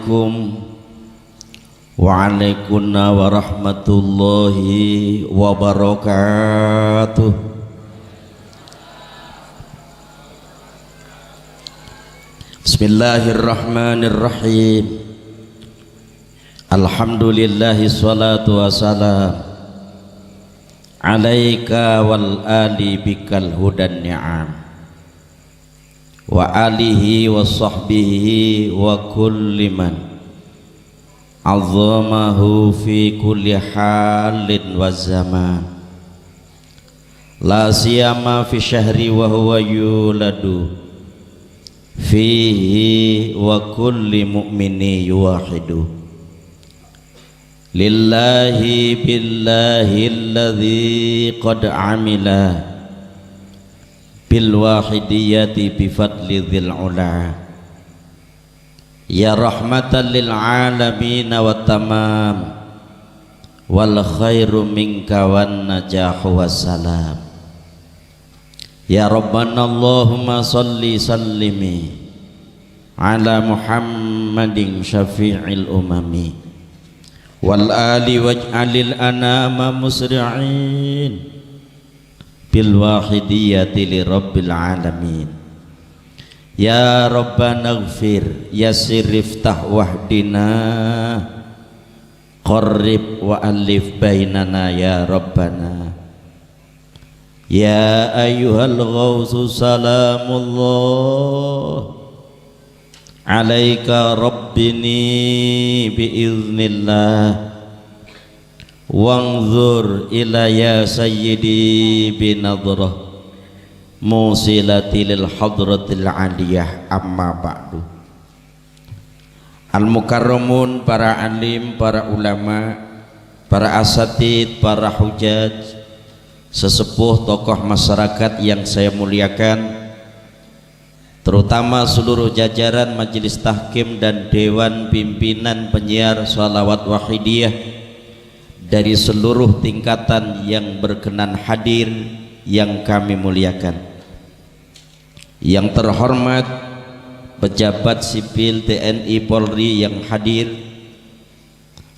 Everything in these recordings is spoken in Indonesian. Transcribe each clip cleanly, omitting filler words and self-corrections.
Assalamualaikum waalaikumsalam warahmatullahi wabarakatuh. Bismillahirrahmanirrahim. Alhamdulillahi salatu wassalam alaika wal ali bikal hudan ni'am wa alihi wa sahbihi wa kulli man azamahu fi kulli halin wa zaman la siyama fi syahri wa huwa yuladu fihi wa kulli mu'mini yuwahidu lillahi billahi alladhi qad amila bil wahidiyati bi fadli dzil ula ya rahmatan lil alamin wa tamam wal khairu minka wan najahu wassalam ya rabbana allahumma salli sallimi ala muhammadin syafi'il umami wal ali waj'alil anama musri'in bil wahidiyati li rabbil alamin ya rabbana ighfir yassir iftah wahdina qarrib wa alif bainana ya rabbana ya ayyuhal ghawsu salamullah alaika rabbini biiznillah wanzur ila ya sayyidi binadrah musilati lil hadratil aliyah amma ba'du. Al-mukarramun, para alim, para ulama, para asatid, para hujaj, sesepuh tokoh masyarakat yang saya muliakan, terutama seluruh jajaran majelis tahkim dan dewan pimpinan penyiar shalawat wahidiyah dari seluruh tingkatan yang berkenan hadir yang kami muliakan. Yang terhormat pejabat sipil TNI Polri yang hadir,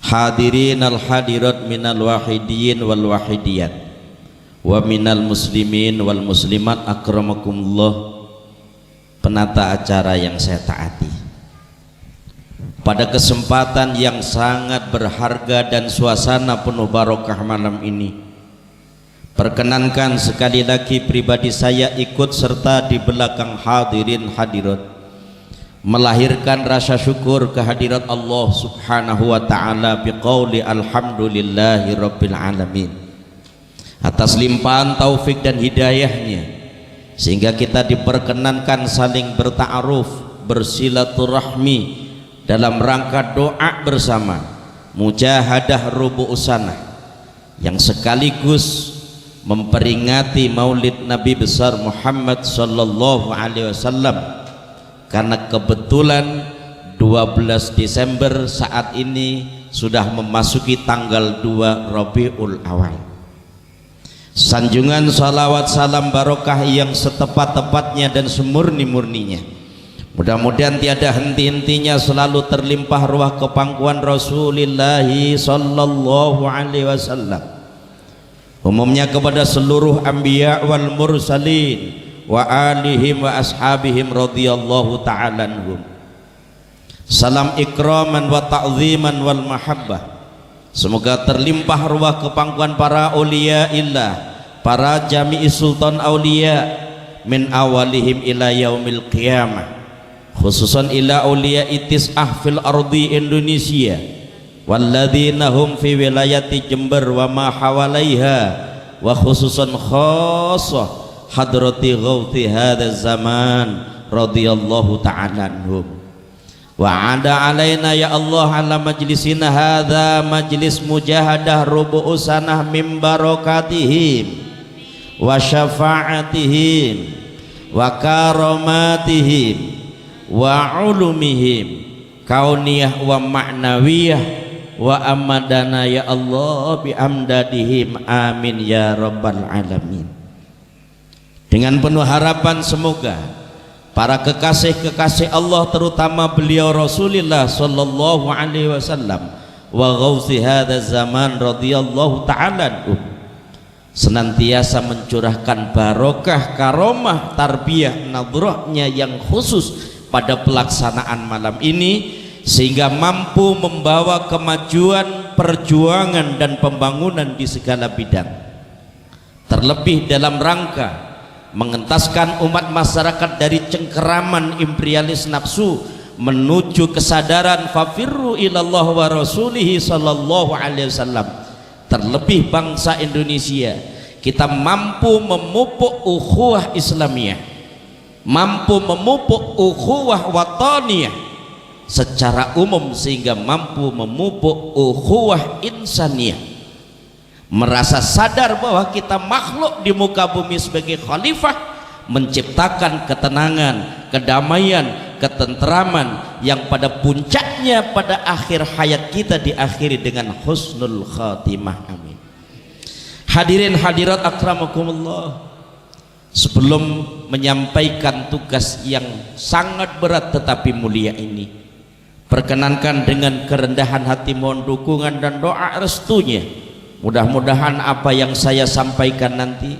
hadirin al hadirat minal wahidiyin wal wahidiyat wa minal muslimin wal muslimat akramakumullah, penata acara yang saya taati. Pada kesempatan yang sangat berharga dan suasana penuh barokah malam ini, perkenankan sekali lagi pribadi saya ikut serta di belakang hadirin hadirat melahirkan rasa syukur kehadirat Allah subhanahu wa ta'ala biqauli alhamdulillahi rabbil alamin atas limpahan taufik dan hidayahnya, sehingga kita diperkenankan saling berta'aruf, bersilaturahmi dalam rangka doa bersama mujahadah rubu'us sanah yang sekaligus memperingati maulid Nabi besar Muhammad sallallahu alaihi wasallam, karena kebetulan 12 Desember saat ini sudah memasuki tanggal 2 Rabiul Awal. Sanjungan salawat salam barokah yang setepat-tepatnya dan semurni-murninya mudah-mudahan tiada henti-hentinya selalu terlimpah ruah kepangkuan Rasulullah sallallahu alaihi wasallam, umumnya kepada seluruh anbiya wal mursalin wa alihim wa ashabihim radhiyallahu ta'ala anhum. Salam ikraman wa ta'ziman wal mahabbah, semoga terlimpah ruah kepangkuan para aulia illah, para jami'i sultan aulia min awalihim ila yaumil qiyamah, khususan ila aulia itis'ah fil ardi Indonesia walladzina hum fi wilayati Jember wa ma hawalaiha, wa khususan khassah hadrati ghauti hadzal zaman radhiyallahu ta'ala anhum. Wa ada alaina ya Allah ala majlisina hadza majlis mujahadah rubu'us sanah min barakatihim wa syafa'atihim wa karamatihim wa ulumihim kauniyah wa ma'nawiyah wa amadana ya Allah bi amdadihim amin ya rabbal alamin. Dengan penuh harapan semoga para kekasih-kekasih Allah, terutama beliau Rasulullah sallallahu alaihi wasallam wa ghausi hadzal zaman radhiyallahu ta'ala senantiasa mencurahkan barokah, karomah, tarbiyah, nadhrahnya yang khusus pada pelaksanaan malam ini, sehingga mampu membawa kemajuan, perjuangan dan pembangunan di segala bidang, terlebih dalam rangka mengentaskan umat masyarakat dari cengkeraman imperialis nafsu menuju kesadaran fafirru ilallah wa rasulihi sallallahu alaihi wasallam. Terlebih bangsa Indonesia, kita mampu memupuk ukhuwah Islamiyah, mampu memupuk ukhuwah wataniyah secara umum, sehingga mampu memupuk ukhuwah insaniyah, merasa sadar bahwa kita makhluk di muka bumi sebagai khalifah, menciptakan ketenangan, kedamaian, ketentraman yang pada puncaknya pada akhir hayat kita diakhiri dengan husnul khatimah. Amin. Hadirin hadirat akramakumullah, sebelum menyampaikan tugas yang sangat berat tetapi mulia ini, perkenankan dengan kerendahan hati mohon dukungan dan doa restunya. Mudah-mudahan apa yang saya sampaikan nanti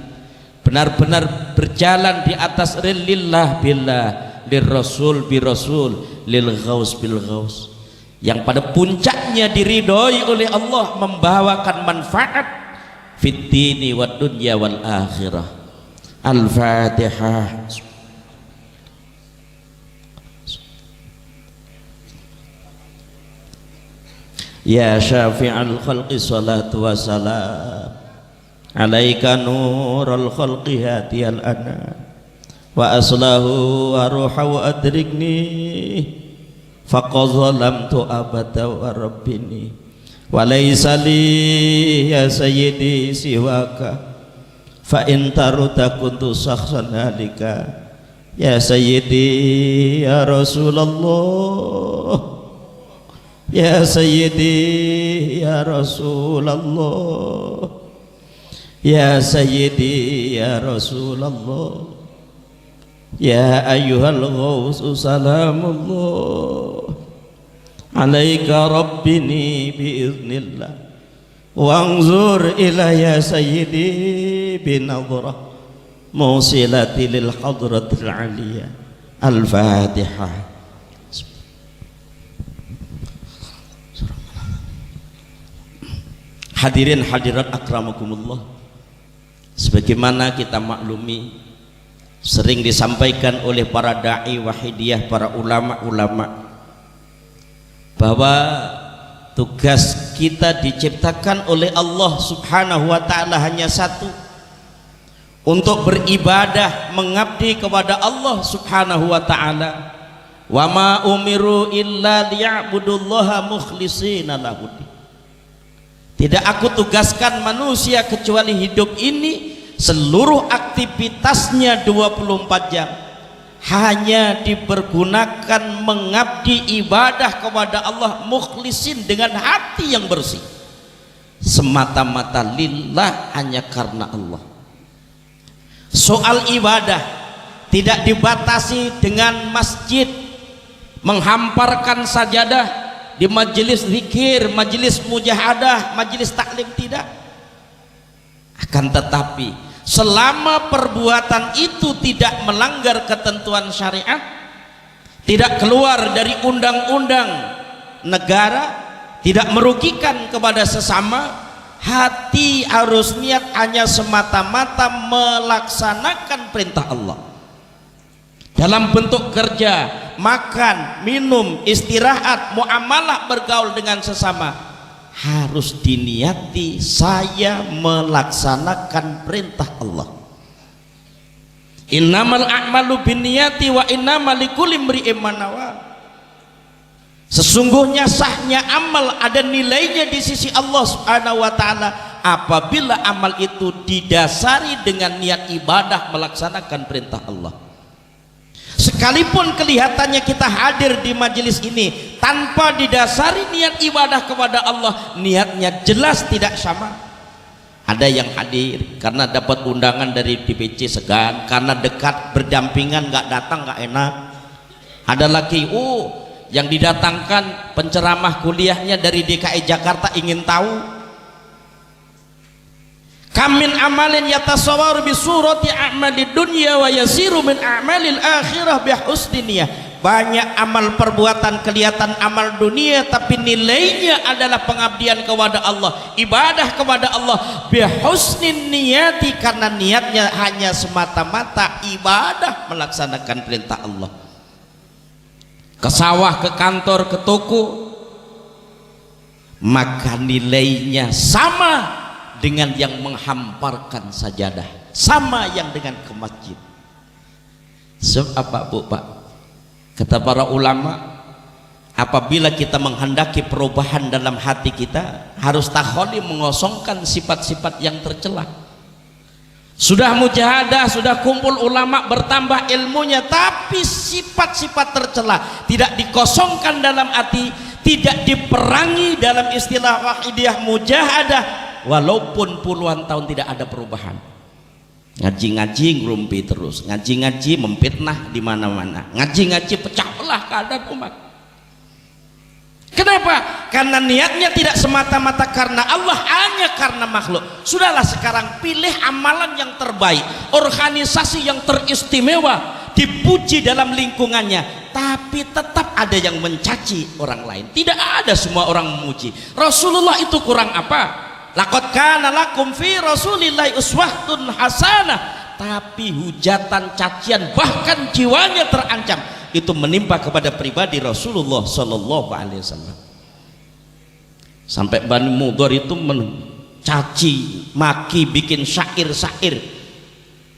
benar-benar berjalan di atas lillah billah, lirrasul birasul, lil ghaus bil ghaus, yang pada puncaknya diridhoi oleh Allah, membawakan manfaat fid dini wad dunya wal akhirah. Al-Fatihah. Ya syafi'al khalqi salatu wa salam alaika nurul khalqi hadiyal ana wa aslahu wa ruha wa adrikni faqad zalamtu abada wa rabbini wa laysa li ya sayyidi siwaka fa in taruta kuntu sakhsan halika ya sayyidi ya Rasulullah ya sayyidi ya Rasulullah ya sayyidi ya Rasulullah ya ayyuhal ghausu salamullah alaika rabbini biiznillah wanzur ila ya sayyidi binadhrah musilati lil hadratil aliyah. Al-Fatihah. Hadirin hadirat akramakumullah, sebagaimana kita maklumi, sering disampaikan oleh para da'i wahidiyah, para ulama-ulama, bahwa tugas kita diciptakan oleh Allah subhanahu wa ta'ala hanya satu, untuk beribadah mengabdi kepada Allah subhanahu wa ta'ala. Wa ma umiru illa liya'budullaha mukhlishina lahud. Tidak aku tugaskan manusia kecuali hidup ini seluruh aktivitasnya 24 jam hanya dipergunakan mengabdi ibadah kepada Allah mukhlisin, dengan hati yang bersih, semata-mata lillah, hanya karena Allah. Soal ibadah tidak dibatasi dengan masjid, menghamparkan sajadah di majelis zikir, majelis mujahadah, majelis taklim, tidak. Akan tetapi selama perbuatan itu tidak melanggar ketentuan syariat, tidak keluar dari undang-undang negara, tidak merugikan kepada sesama, hati harus niat hanya semata-mata melaksanakan perintah Allah dalam bentuk kerja, makan, minum, istirahat, muamalah, bergaul dengan sesama, harus diniati saya melaksanakan perintah Allah. Innamal a'malu binniyati wa innamal likulli imri'in ma nawa. Sesungguhnya sahnya amal ada nilainya di sisi Allah Subhanahu wa taala apabila amal itu didasari dengan niat ibadah melaksanakan perintah Allah. Sekalipun kelihatannya kita hadir di majelis ini tanpa didasari niat ibadah kepada Allah, niatnya jelas tidak sama. Ada yang hadir karena dapat undangan dari DPC segan, karena dekat berdampingan nggak datang nggak enak. Ada lagi yang didatangkan penceramah kuliahnya dari DKI Jakarta, ingin tahu. Kamin amalin yatasawwaru bi surati a'malid dunya wa yasiru min a'malil akhirah bi husni niyah. Banyak amal perbuatan kelihatan amal dunia, tapi nilainya adalah pengabdian kepada Allah, ibadah kepada Allah bi husnin niyati, karena niatnya hanya semata-mata ibadah, melaksanakan perintah Allah. Ke sawah, ke kantor, ke toko, maka nilainya sama dengan yang menghamparkan sajadah, sama yang dengan ke masjid. Sebab apa Bu Pak? Kata para ulama, apabila kita menghendaki perubahan dalam hati kita, harus takholi, mengosongkan sifat-sifat yang tercela. Sudah mujahadah, sudah kumpul ulama, bertambah ilmunya, tapi sifat-sifat tercela tidak dikosongkan dalam hati, tidak diperangi dalam istilah wahidiyah mujahadah, walaupun puluhan tahun tidak ada perubahan. Ngaji-ngaji ngerumpi terus, ngaji-ngaji memfitnah di mana-mana, ngaji-ngaji pecah belah keadaan umat. Kenapa? Karena niatnya tidak semata-mata karena Allah, hanya karena makhluk. Sudahlah, sekarang pilih amalan yang terbaik, organisasi yang teristimewa, dipuji dalam lingkungannya, tapi tetap ada yang mencaci orang lain. Tidak ada semua orang memuji. Rasulullah itu kurang apa? Laqad kana lakum fi Rasulillahi uswatun hasanah, tapi hujatan, cacian, bahkan jiwanya terancam, itu menimpa kepada pribadi Rasulullah Sallallahu Alaihi Wasallam. Sampai Bani Mudhar itu mencaci maki, bikin syair-syair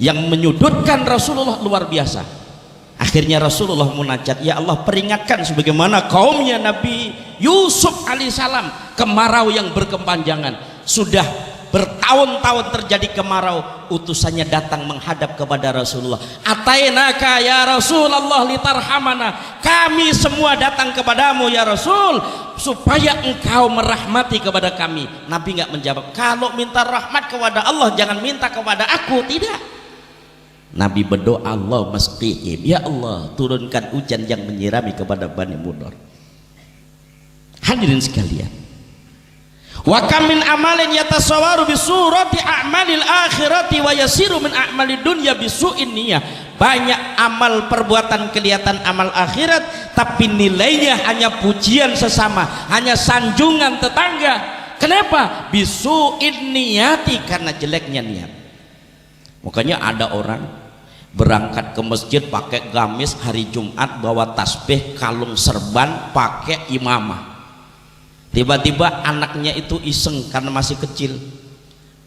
yang menyudutkan Rasulullah luar biasa. Akhirnya Rasulullah munajat, ya Allah, peringatkan sebagaimana kaumnya Nabi Yusuf alaihissalam, kemarau yang berkepanjangan. Sudah bertahun-tahun terjadi kemarau, utusannya datang menghadap kepada Rasulullah. Atainaka ya Rasulullah litarhamana, kami semua datang kepadamu ya Rasul, supaya engkau merahmati kepada kami. Nabi nggak menjawab, kalau minta rahmat kepada Allah jangan minta kepada aku. Tidak, Nabi berdoa, Allah masqihim, ya Allah turunkan hujan yang menyirami kepada Bani Mudhar. Hadirin sekalian, wa kam min amalin yatasawwaru bi surati a'malil akhirati wa yasiru min a'malid dunya bi su'in niyah. Banyak amal perbuatan kelihatan amal akhirat, tapi nilainya hanya pujian sesama, hanya sanjungan tetangga. Kenapa? Bi su'in niyati, karena jeleknya niat. Makanya ada orang berangkat ke masjid pakai gamis hari Jumat, bawa tasbih, kalung serban, pakai imamah. Tiba-tiba anaknya itu iseng karena masih kecil,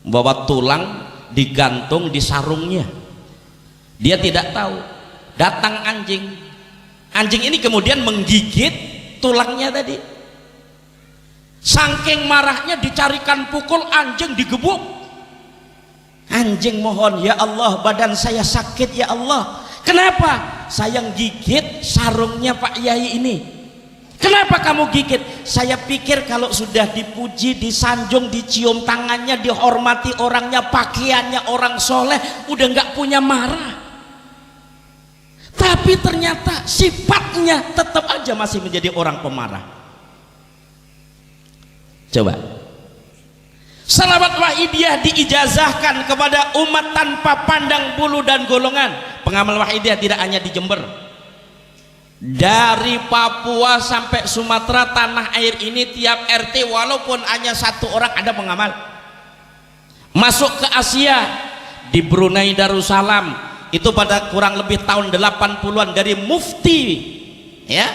bawa tulang digantung di sarungnya. Dia tidak tahu, datang anjing. Anjing ini kemudian menggigit tulangnya tadi. Saking marahnya dicarikan pukul, anjing digebuk. Anjing mohon, ya Allah badan saya sakit ya Allah. Kenapa? Saya gigit sarungnya Pak Yai ini. Kenapa kamu gigit? Saya pikir kalau sudah dipuji, disanjung, dicium tangannya, dihormati orangnya, pakaiannya orang soleh, udah nggak punya marah. Tapi ternyata sifatnya tetap aja masih menjadi orang pemarah. Coba, salawat wahidiyah diijazahkan kepada umat tanpa pandang bulu dan golongan. Pengamal wahidiyah tidak hanya di Jember, dari Papua sampai Sumatera, tanah air ini tiap RT walaupun hanya satu orang ada pengamal. Masuk ke Asia, di Brunei Darussalam, itu pada kurang lebih tahun 80-an, dari mufti ya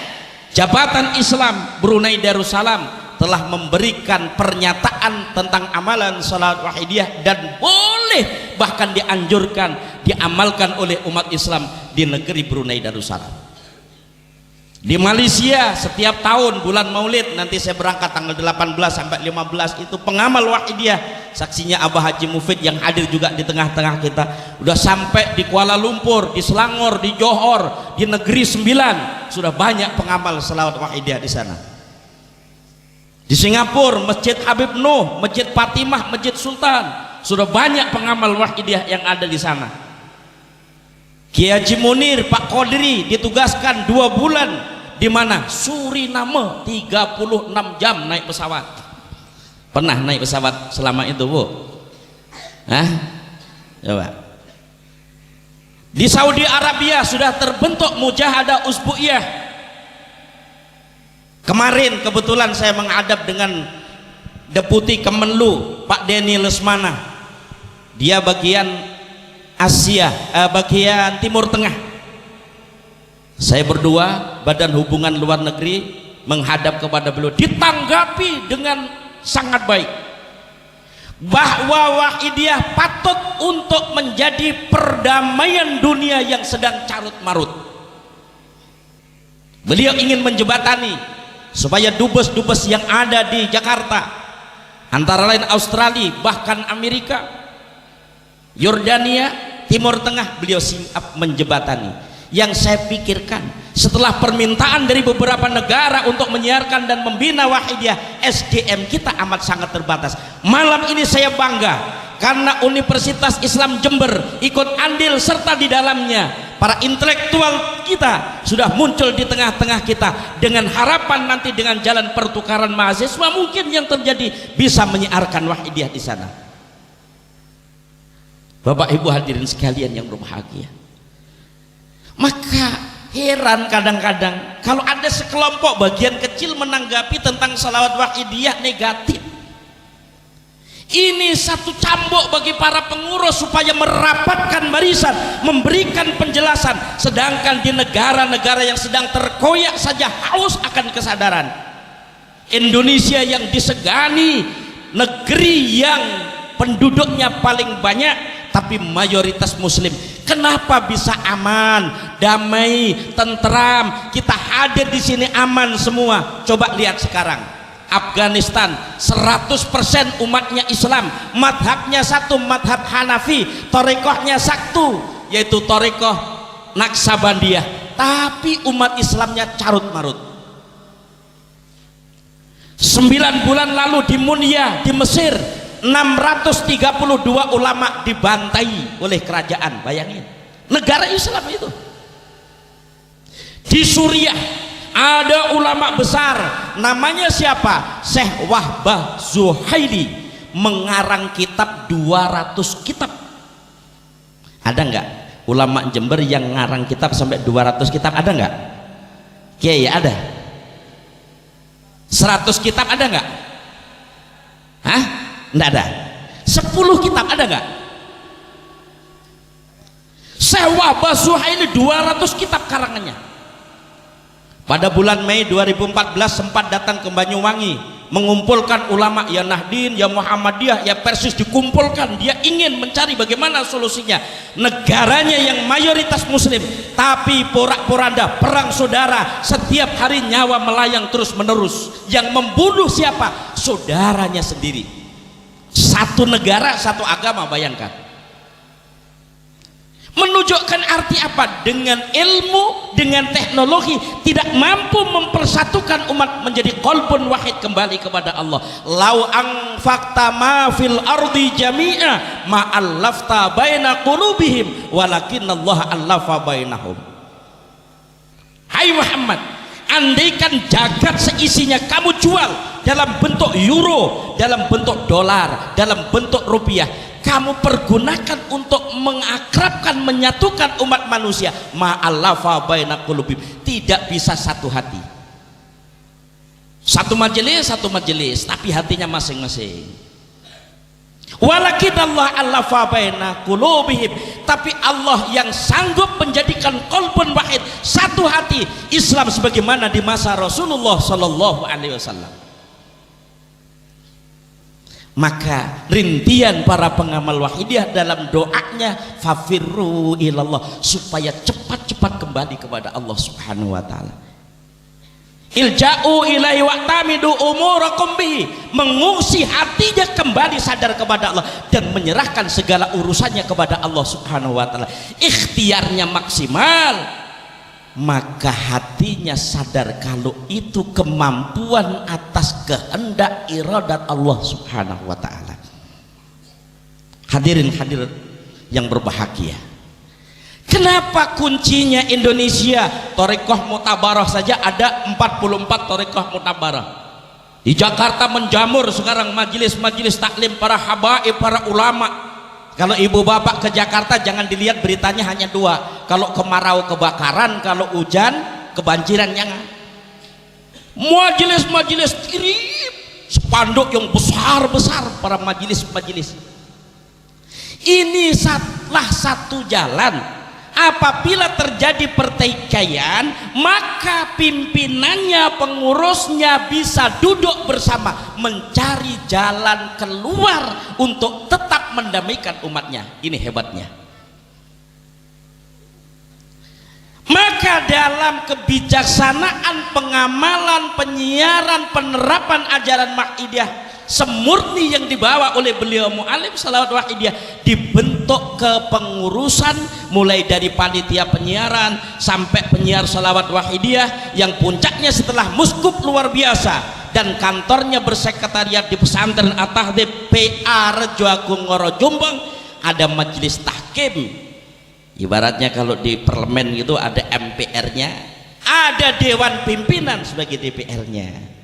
Jabatan Islam Brunei Darussalam telah memberikan pernyataan tentang amalan salat wahidiyah, dan boleh bahkan dianjurkan diamalkan oleh umat Islam di negeri Brunei Darussalam. Di Malaysia setiap tahun bulan Maulid, nanti saya berangkat tanggal 18 sampai 15, itu pengamal wahidiyah, saksinya Abah Haji Mufid yang hadir juga di tengah-tengah kita, udah sampai di Kuala Lumpur, di Selangor, di Johor, di Negeri Sembilan, sudah banyak pengamal salawat wahidiyah di sana. Di Singapura Masjid Habib Nuh, Masjid Fatimah, Masjid Sultan, sudah banyak pengamal Wahidiyah yang ada di sana. Kiai Haji Munir, Pak Qadri ditugaskan 2 bulan di mana? Suriname, 36 jam naik pesawat. Pernah naik pesawat selama itu, Bu? Hah? Coba. Di Saudi Arabia sudah terbentuk Mujahadah Usbu'iyah. Kemarin kebetulan saya menghadap dengan Deputi Kemenlu Pak Denny Lesmana. Dia bagian Asia, bagian Timur Tengah. Saya berdua Badan Hubungan Luar Negeri menghadap kepada beliau, ditanggapi dengan sangat baik bahwa Wahidiyah patut untuk menjadi perdamaian dunia yang sedang carut marut. Beliau ingin menjembatani supaya dubes-dubes yang ada di Jakarta, antara lain Australia, bahkan Amerika, Yordania, Timur Tengah, beliau siap menjembatani. Yang saya pikirkan, setelah permintaan dari beberapa negara untuk menyiarkan dan membina Wahidiyah, SDM kita amat sangat terbatas. Malam ini saya bangga karena Universitas Islam Jember ikut andil serta di dalamnya. Para intelektual kita sudah muncul di tengah-tengah kita, dengan harapan nanti dengan jalan pertukaran mahasiswa mungkin yang terjadi bisa menyiarkan Wahidiyah di sana. Bapak Ibu hadirin sekalian yang berbahagia, maka heran kadang-kadang kalau ada sekelompok bagian kecil menanggapi tentang salawat Wahidiyah negatif. Ini satu cambuk bagi para pengurus supaya merapatkan barisan, memberikan penjelasan. Sedangkan di negara-negara yang sedang terkoyak saja haus akan kesadaran. Indonesia yang disegani, negeri yang penduduknya paling banyak tapi mayoritas muslim, kenapa bisa aman, damai, tentram? Kita hadir di sini aman semua. Coba lihat sekarang Afghanistan, 100% umatnya Islam, madhabnya satu, madhab Hanafi, torekohnya satu, yaitu torekoh Naksabandiyah, tapi umat Islamnya carut marut. 9 bulan lalu di Munya di Mesir, 632 ulama dibantai oleh kerajaan. Bayangin, negara Islam itu. Di Suriah ada ulama besar, namanya siapa? Syekh Wahbah Zuhaili, mengarang kitab 200 kitab. Ada nggak ulama Jember yang ngarang kitab sampai 200 kitab? Ada nggak? Kiai ada? 100 kitab ada nggak? Hah? Nggak ada. 10 kitab ada nggak? Syekh Wahbah Zuhaili 200 kitab karangannya. Pada bulan Mei 2014 sempat datang ke Banyuwangi, mengumpulkan ulama, ya Nahdien, ya Muhammadiyah, ya Persis dikumpulkan. Dia ingin mencari bagaimana solusinya. Negaranya yang mayoritas muslim, tapi porak-poranda, perang saudara, setiap hari nyawa melayang terus menerus. Yang membunuh siapa? Saudaranya sendiri. Satu negara, satu agama, bayangkan. Menunjukkan arti apa? Dengan ilmu, dengan teknologi tidak mampu mempersatukan umat menjadi qalbun wahid kembali kepada Allah. Lau anfaqta ma fil ardi jami'a ma allafta baina qulubihim walakinnallaha allafa bainahum. Hai Muhammad, andaikan jagat seisinya kamu jual dalam bentuk euro, dalam bentuk dolar, dalam bentuk rupiah, kamu pergunakan untuk mengakrabkan, menyatukan umat manusia, ma'alafa baina qulubihim, tidak bisa satu hati, satu majelis, tapi hatinya masing-masing. Walakinallah allafa baina qulubihim, tapi Allah yang sanggup menjadikan qalbun wahid, satu hati Islam sebagaimana di masa Rasulullah sallallahu alaihi wasallam. Maka rintian para pengamal Wahidiyah dalam doanya, fafirru ilallah, supaya cepat-cepat kembali kepada Allah subhanahu wa ta'ala. Ilja'u ilaihi wa'tamidu umurakum bihi, mengungsi hatinya kembali sadar kepada Allah dan menyerahkan segala urusannya kepada Allah subhanahu wa ta'ala. Ikhtiarnya maksimal, maka hatinya sadar kalau itu kemampuan atas kehendak iradat Allah subhanahu wa ta'ala. Hadirin hadirat yang berbahagia, kenapa kuncinya Indonesia Thariqah Mu'tabarah saja ada 44 Thariqah Mu'tabarah. Di Jakarta menjamur sekarang majelis-majelis taklim para habaib, para ulama. Kalau ibu bapak ke Jakarta jangan dilihat beritanya hanya dua, kalau kemarau kebakaran, kalau hujan kebanjiran. Jangan, majelis-majelis kirim spanduk yang besar-besar para majelis-majelis. Ini salah satu jalan. Apabila terjadi pertikaian, maka pimpinannya, pengurusnya bisa duduk bersama mencari jalan keluar untuk tetap mendamaikan umatnya. Ini hebatnya. Maka dalam kebijaksanaan pengamalan, penyiaran, penerapan ajaran Wahidiyah semurni yang dibawa oleh beliau Mu'alim Salawat Wahidiyah, dibentuk kepengurusan mulai dari panitia penyiaran sampai penyiar Salawat Wahidiyah yang puncaknya setelah muskub luar biasa dan kantornya bersekretariat di pesantren At-Tahdhib PA Rejo Agung Ngoro Jombang, ada majelis tahkim. Ibaratnya kalau di parlemen itu ada MPR-nya, ada dewan pimpinan sebagai DPR-nya.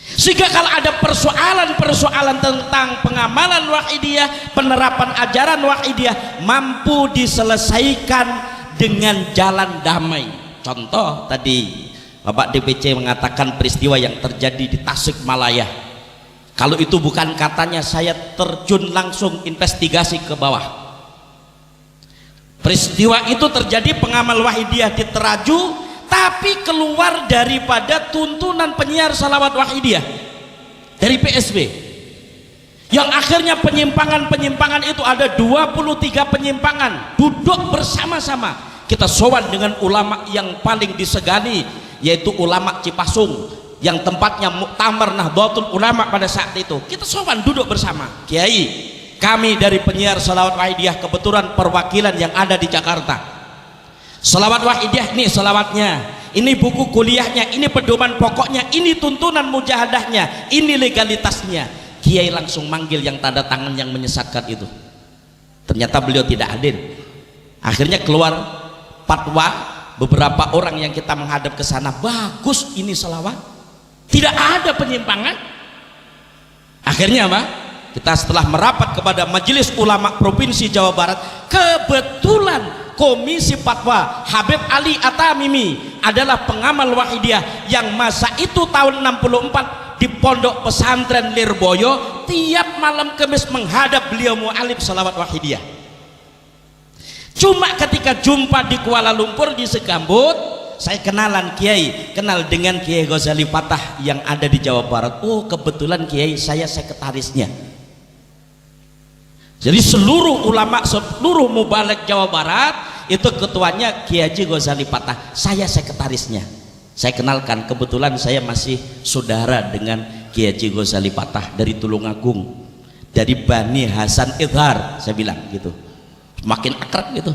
Sehingga kalau ada persoalan-persoalan tentang pengamalan Wahidiyah, penerapan ajaran Wahidiyah, mampu diselesaikan dengan jalan damai. Contoh tadi Bapak DPC mengatakan peristiwa yang terjadi di Tasikmalaya. Kalau itu bukan katanya, saya terjun langsung investigasi ke bawah. Peristiwa itu terjadi, pengamal Wahidiyah diteraju, tapi keluar daripada tuntunan penyiar Salawat Wahidiyah dari PSB, yang akhirnya penyimpangan-penyimpangan itu ada 23 penyimpangan. Duduk bersama-sama, kita sowan dengan ulama yang paling disegani, yaitu ulama Cipasung yang tempatnya Muktamar Nahdlatul Ulama pada saat itu. Kita sowan, duduk bersama. Kiai, kami dari penyiar Salawat Wahidiyah kebetulan perwakilan yang ada di Jakarta. Salawat Wahidiyah ini salawatnya, ini buku kuliahnya, ini pedoman pokoknya, ini tuntunan mujahadahnya, ini legalitasnya. Kiai langsung manggil yang tanda tangan yang menyesatkan itu. Ternyata beliau tidak hadir. Akhirnya keluar fatwa, beberapa orang yang kita menghadap ke sana, bagus ini salawat, tidak ada penyimpangan. Akhirnya apa? Kita setelah merapat kepada Majelis Ulama Provinsi Jawa Barat, kebetulan Komisi Fatwa Habib Ali At-Tamimi adalah pengamal Wahidiyah yang masa itu tahun 64 di pondok pesantren Lirboyo, tiap malam Kamis menghadap beliau Mu'alim Salawat Wahidiyah. Cuma ketika jumpa di Kuala Lumpur di Segambut, saya kenalan Kiai, kenal dengan Kiai Ghazali Fatah yang ada di Jawa Barat. Oh kebetulan Kiai, saya sekretarisnya. Jadi seluruh ulama, seluruh mubalek Jawa Barat itu ketuanya Kiai Haji Ghazali Fatah, saya sekretarisnya. Saya kenalkan, kebetulan saya masih saudara dengan Kiai Haji Ghazali Fatah dari Tulungagung, dari Bani Hasan Idhar, saya bilang gitu. Makin akrab gitu.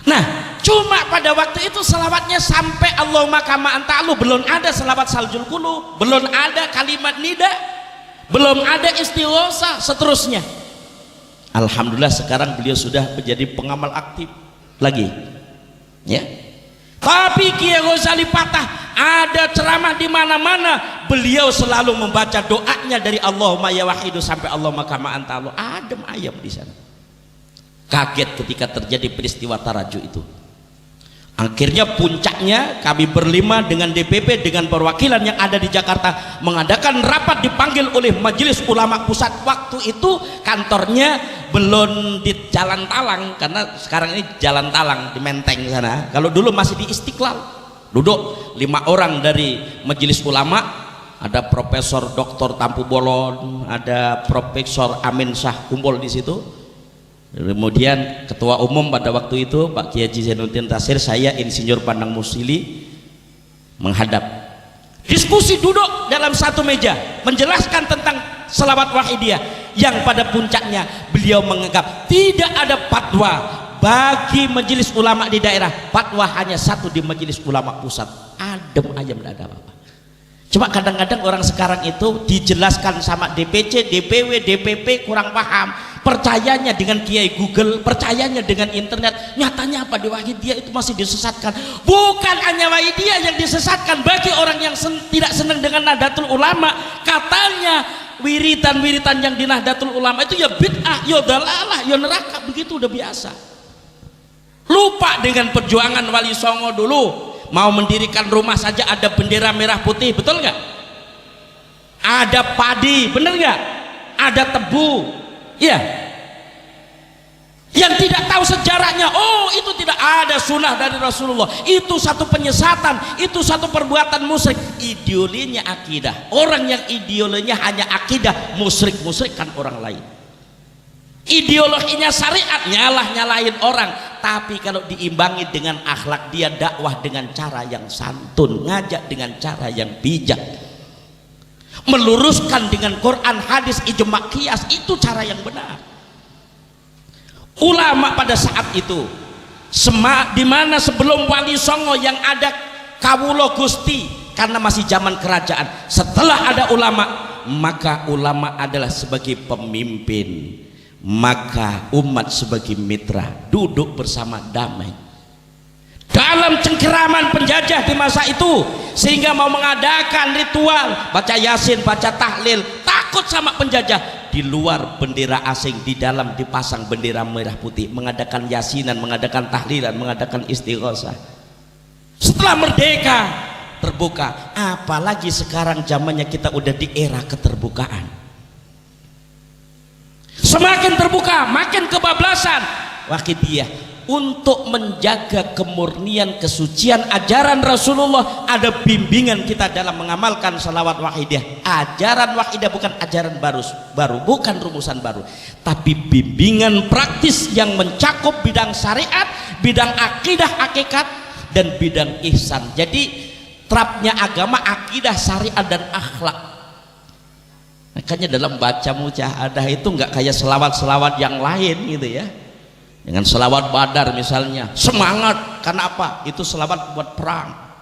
Nah, cuma pada waktu itu selawatnya sampai Allahumma kama anta alu, belum ada selawat saljul qulub, belum ada kalimat nida, belum ada istighosa seterusnya. Alhamdulillah sekarang beliau sudah menjadi pengamal aktif lagi, ya. Tapi Kiai Ghazali Fatah ada ceramah di mana-mana, beliau selalu membaca doanya dari Allahumma ya wahidu sampai Allahumma kama anta alu. Adem ayam di sana. Kaget ketika terjadi peristiwa taraju itu. Akhirnya puncaknya kami berlima dengan DPP, dengan perwakilan yang ada di Jakarta, mengadakan rapat, dipanggil oleh Majelis Ulama Pusat. Waktu itu kantornya belum di Jalan Talang, karena sekarang ini Jalan Talang di Menteng sana. Kalau dulu masih di Istiqlal. Duduk 5 orang dari Majelis Ulama, ada Profesor Dr. Tampu Bolon, ada Profesor Amin Syah kumpul di situ. Kemudian ketua umum pada waktu itu Pak Kiai Haji Zainuddin Tasir, saya Insinyur Pandang Musili menghadap. Diskusi duduk dalam satu meja menjelaskan tentang selawat Wahidiyah yang pada puncaknya beliau menganggap tidak ada fatwa bagi majelis ulama di daerah. Fatwa hanya satu di Majelis Ulama Pusat. Adem ayam, tidak ada apa-apa. Cuma kadang-kadang orang sekarang itu dijelaskan sama DPC, DPW, DPP kurang paham. Percayanya dengan Kiai Google, percayanya dengan internet. Nyatanya apa? Di Wahidiyah itu masih disesatkan. Bukan hanya Wahidiyah yang disesatkan, bagi orang yang tidak senang dengan Nahdlatul Ulama, katanya wiritan-wiritan yang di Nahdlatul Ulama itu ya bid'ah, ya dalalah, ya neraka, begitu udah biasa. Lupa dengan perjuangan Wali Songo dulu. Mau mendirikan rumah saja ada bendera merah putih, betul nggak? Ada padi, bener nggak? Ada tebu, ya. Yang tidak tahu sejarahnya, oh itu tidak ada sunnah dari Rasulullah, itu satu penyesatan, itu satu perbuatan musyrik. Ideologinya akidah. Orang yang ideologinya hanya akidah, musyrik-musyrikkan orang lain. Ideologinya syariat, nyalahin orang. Tapi kalau diimbangi dengan akhlak, dia dakwah dengan cara yang santun, ngajak dengan cara yang bijak, meluruskan dengan Quran, hadis, ijma, qiyas, itu cara yang benar. Ulama pada saat itu, di mana sebelum Wali Songo yang ada Kawulo Gusti, karena masih zaman kerajaan. Setelah ada ulama, maka ulama adalah sebagai pemimpin, maka umat sebagai mitra, duduk bersama damai dalam cengkeraman penjajah di masa itu, sehingga mau mengadakan ritual baca yasin, baca tahlil, takut sama penjajah. Di luar bendera asing, di dalam dipasang bendera merah putih, mengadakan yasinan, mengadakan tahlilan, mengadakan istighosah. Setelah merdeka terbuka, apalagi sekarang zamannya kita udah di era keterbukaan. Semakin terbuka, makin kebablasan. Wahidiyah untuk menjaga kemurnian, kesucian ajaran Rasulullah, ada bimbingan kita dalam mengamalkan salawat wahidiyah. Ajaran wahidiyah bukan ajaran baru, bukan rumusan baru, tapi bimbingan praktis yang mencakup bidang syariat, bidang akidah, hakikat, dan bidang ihsan. Jadi trapnya agama, akidah, syariat, dan akhlak. Makanya dalam baca mujahadah itu nggak kayak selawat-selawat yang lain gitu ya. Dengan selawat Badar misalnya, semangat, karena apa? Itu selawat buat perang.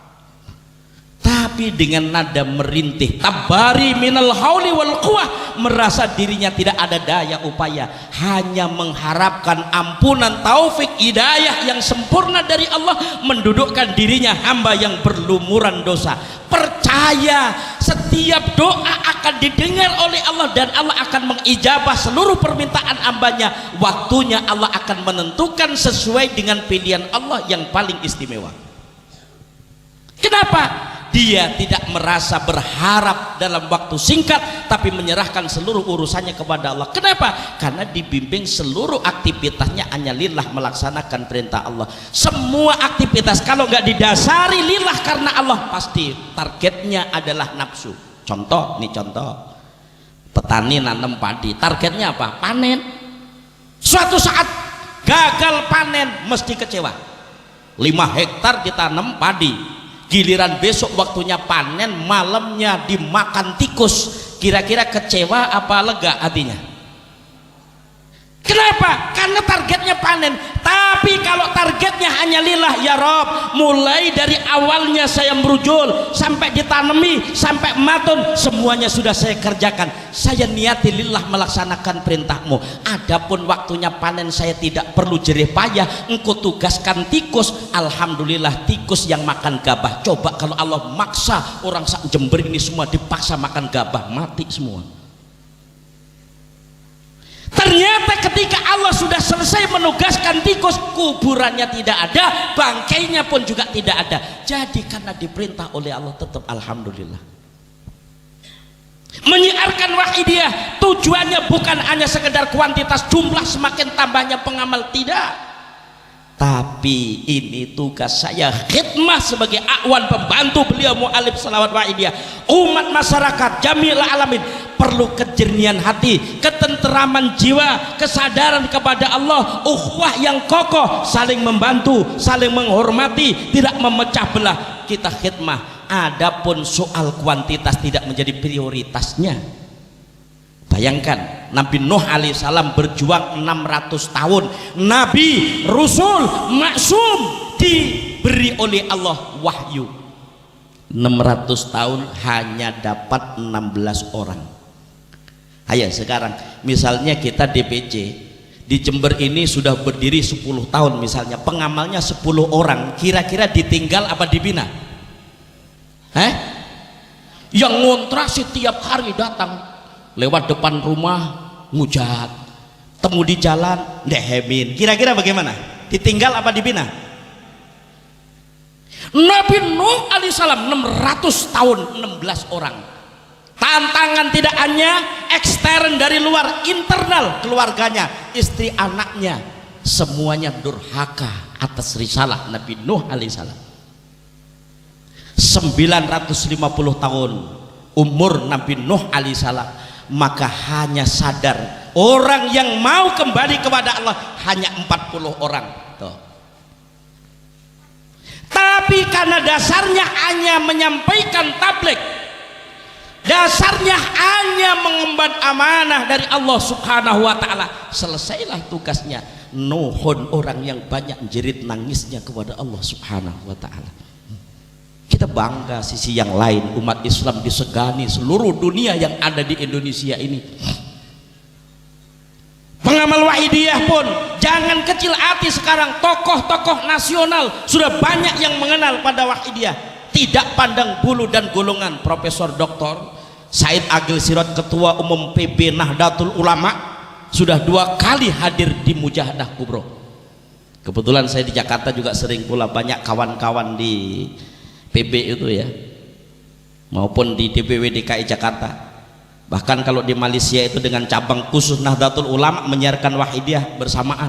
Tapi dengan nada merintih, tabari minal hauli wal quwah, merasa dirinya tidak ada daya upaya, hanya mengharapkan ampunan, taufik, hidayah yang sempurna dari Allah, mendudukkan dirinya hamba yang berlumuran dosa. Percaya setiap doa akan didengar oleh Allah, dan Allah akan mengijabah seluruh permintaan hambanya. Waktunya Allah akan menentukan sesuai dengan pilihan Allah yang paling istimewa. Kenapa? Dia tidak merasa berharap dalam waktu singkat, tapi menyerahkan seluruh urusannya kepada Allah. Kenapa? Karena dibimbing seluruh aktivitasnya hanya lillah, melaksanakan perintah Allah. Semua aktivitas kalau nggak didasari lillah karena Allah, pasti targetnya adalah nafsu. Contoh, petani nanam padi, targetnya apa? Panen. Suatu saat gagal panen, mesti kecewa. 5 hektar ditanam padi, giliran besok waktunya panen, malamnya dimakan tikus. Kira-kira kecewa apa lega hatinya? Kenapa? Karena targetnya panen. Tapi kalau targetnya hanya lillah, ya Rob, mulai dari awalnya saya merujul sampai ditanami, sampai matun, semuanya sudah saya kerjakan. Saya niati lillah melaksanakan perintahmu. Adapun waktunya panen saya tidak perlu jerih payah, engkau tugaskan tikus. Alhamdulillah tikus yang makan gabah. Coba kalau Allah maksa orang sak Jember ini semua dipaksa makan gabah, mati semua. Ternyata ketika Allah sudah selesai menugaskan tikus, kuburannya tidak ada, bangkainya pun juga tidak ada. Jadi karena diperintah oleh Allah, tetap alhamdulillah. Menyiarkan wahidiyah tujuannya bukan hanya sekedar kuantitas jumlah, semakin tambahnya pengamal, tidak. Tapi ini tugas saya, khidmah sebagai akwan pembantu beliau mu'alif salawat wahidiyah. Umat masyarakat jamil alamin perlu kejernihan hati, ketenteraman jiwa, kesadaran kepada Allah, ukhuwah yang kokoh, saling membantu, saling menghormati, tidak memecah belah. Kita khidmah. Adapun soal kuantitas tidak menjadi prioritasnya. Bayangkan Nabi Nuh alaihissalam berjuang 600 tahun, Nabi, Rasul, maksum, diberi oleh Allah wahyu. 600 tahun hanya dapat 16 orang. Ayo sekarang misalnya kita DPC di Jember ini sudah berdiri 10 tahun misalnya, pengamalnya 10 orang, kira-kira ditinggal apa dibina? Yang ngontrak setiap hari datang lewat depan rumah ngujat, temu di jalan ndehemin, kira-kira bagaimana? Ditinggal apa dibina? Nabi Nuh alaihissalam 600 tahun 16 orang. Tantangan tidak hanya ekstern dari luar, internal keluarganya, istri anaknya, semuanya durhaka atas risalah Nabi Nuh alaihissalam. 950 tahun umur Nabi Nuh alaihissalam, maka hanya sadar orang yang mau kembali kepada Allah hanya 40 orang. Tuh. Tapi karena dasarnya hanya menyampaikan tabligh, dasarnya hanya mengemban amanah dari Allah subhanahu wa ta'ala, selesailah tugasnya. Nuhun orang yang banyak jerit nangisnya kepada Allah subhanahu wa ta'ala. Kita bangga sisi yang lain, umat Islam disegani seluruh dunia yang ada di Indonesia ini. Pengamal Wahidiyah pun jangan kecil hati, sekarang tokoh-tokoh nasional sudah banyak yang mengenal pada Wahidiyah, tidak pandang bulu dan golongan. Profesor Dr. Said Agil Sirot, Ketua Umum PB Nahdlatul Ulama, sudah 2 kali hadir di Mujahadah Kubro. Kebetulan saya di Jakarta juga sering pula, banyak kawan-kawan di PB itu ya, maupun di DPW DKI Jakarta. Bahkan kalau di Malaysia itu dengan cabang khusus Nahdlatul Ulama menyiarkan Wahidiyah bersamaan.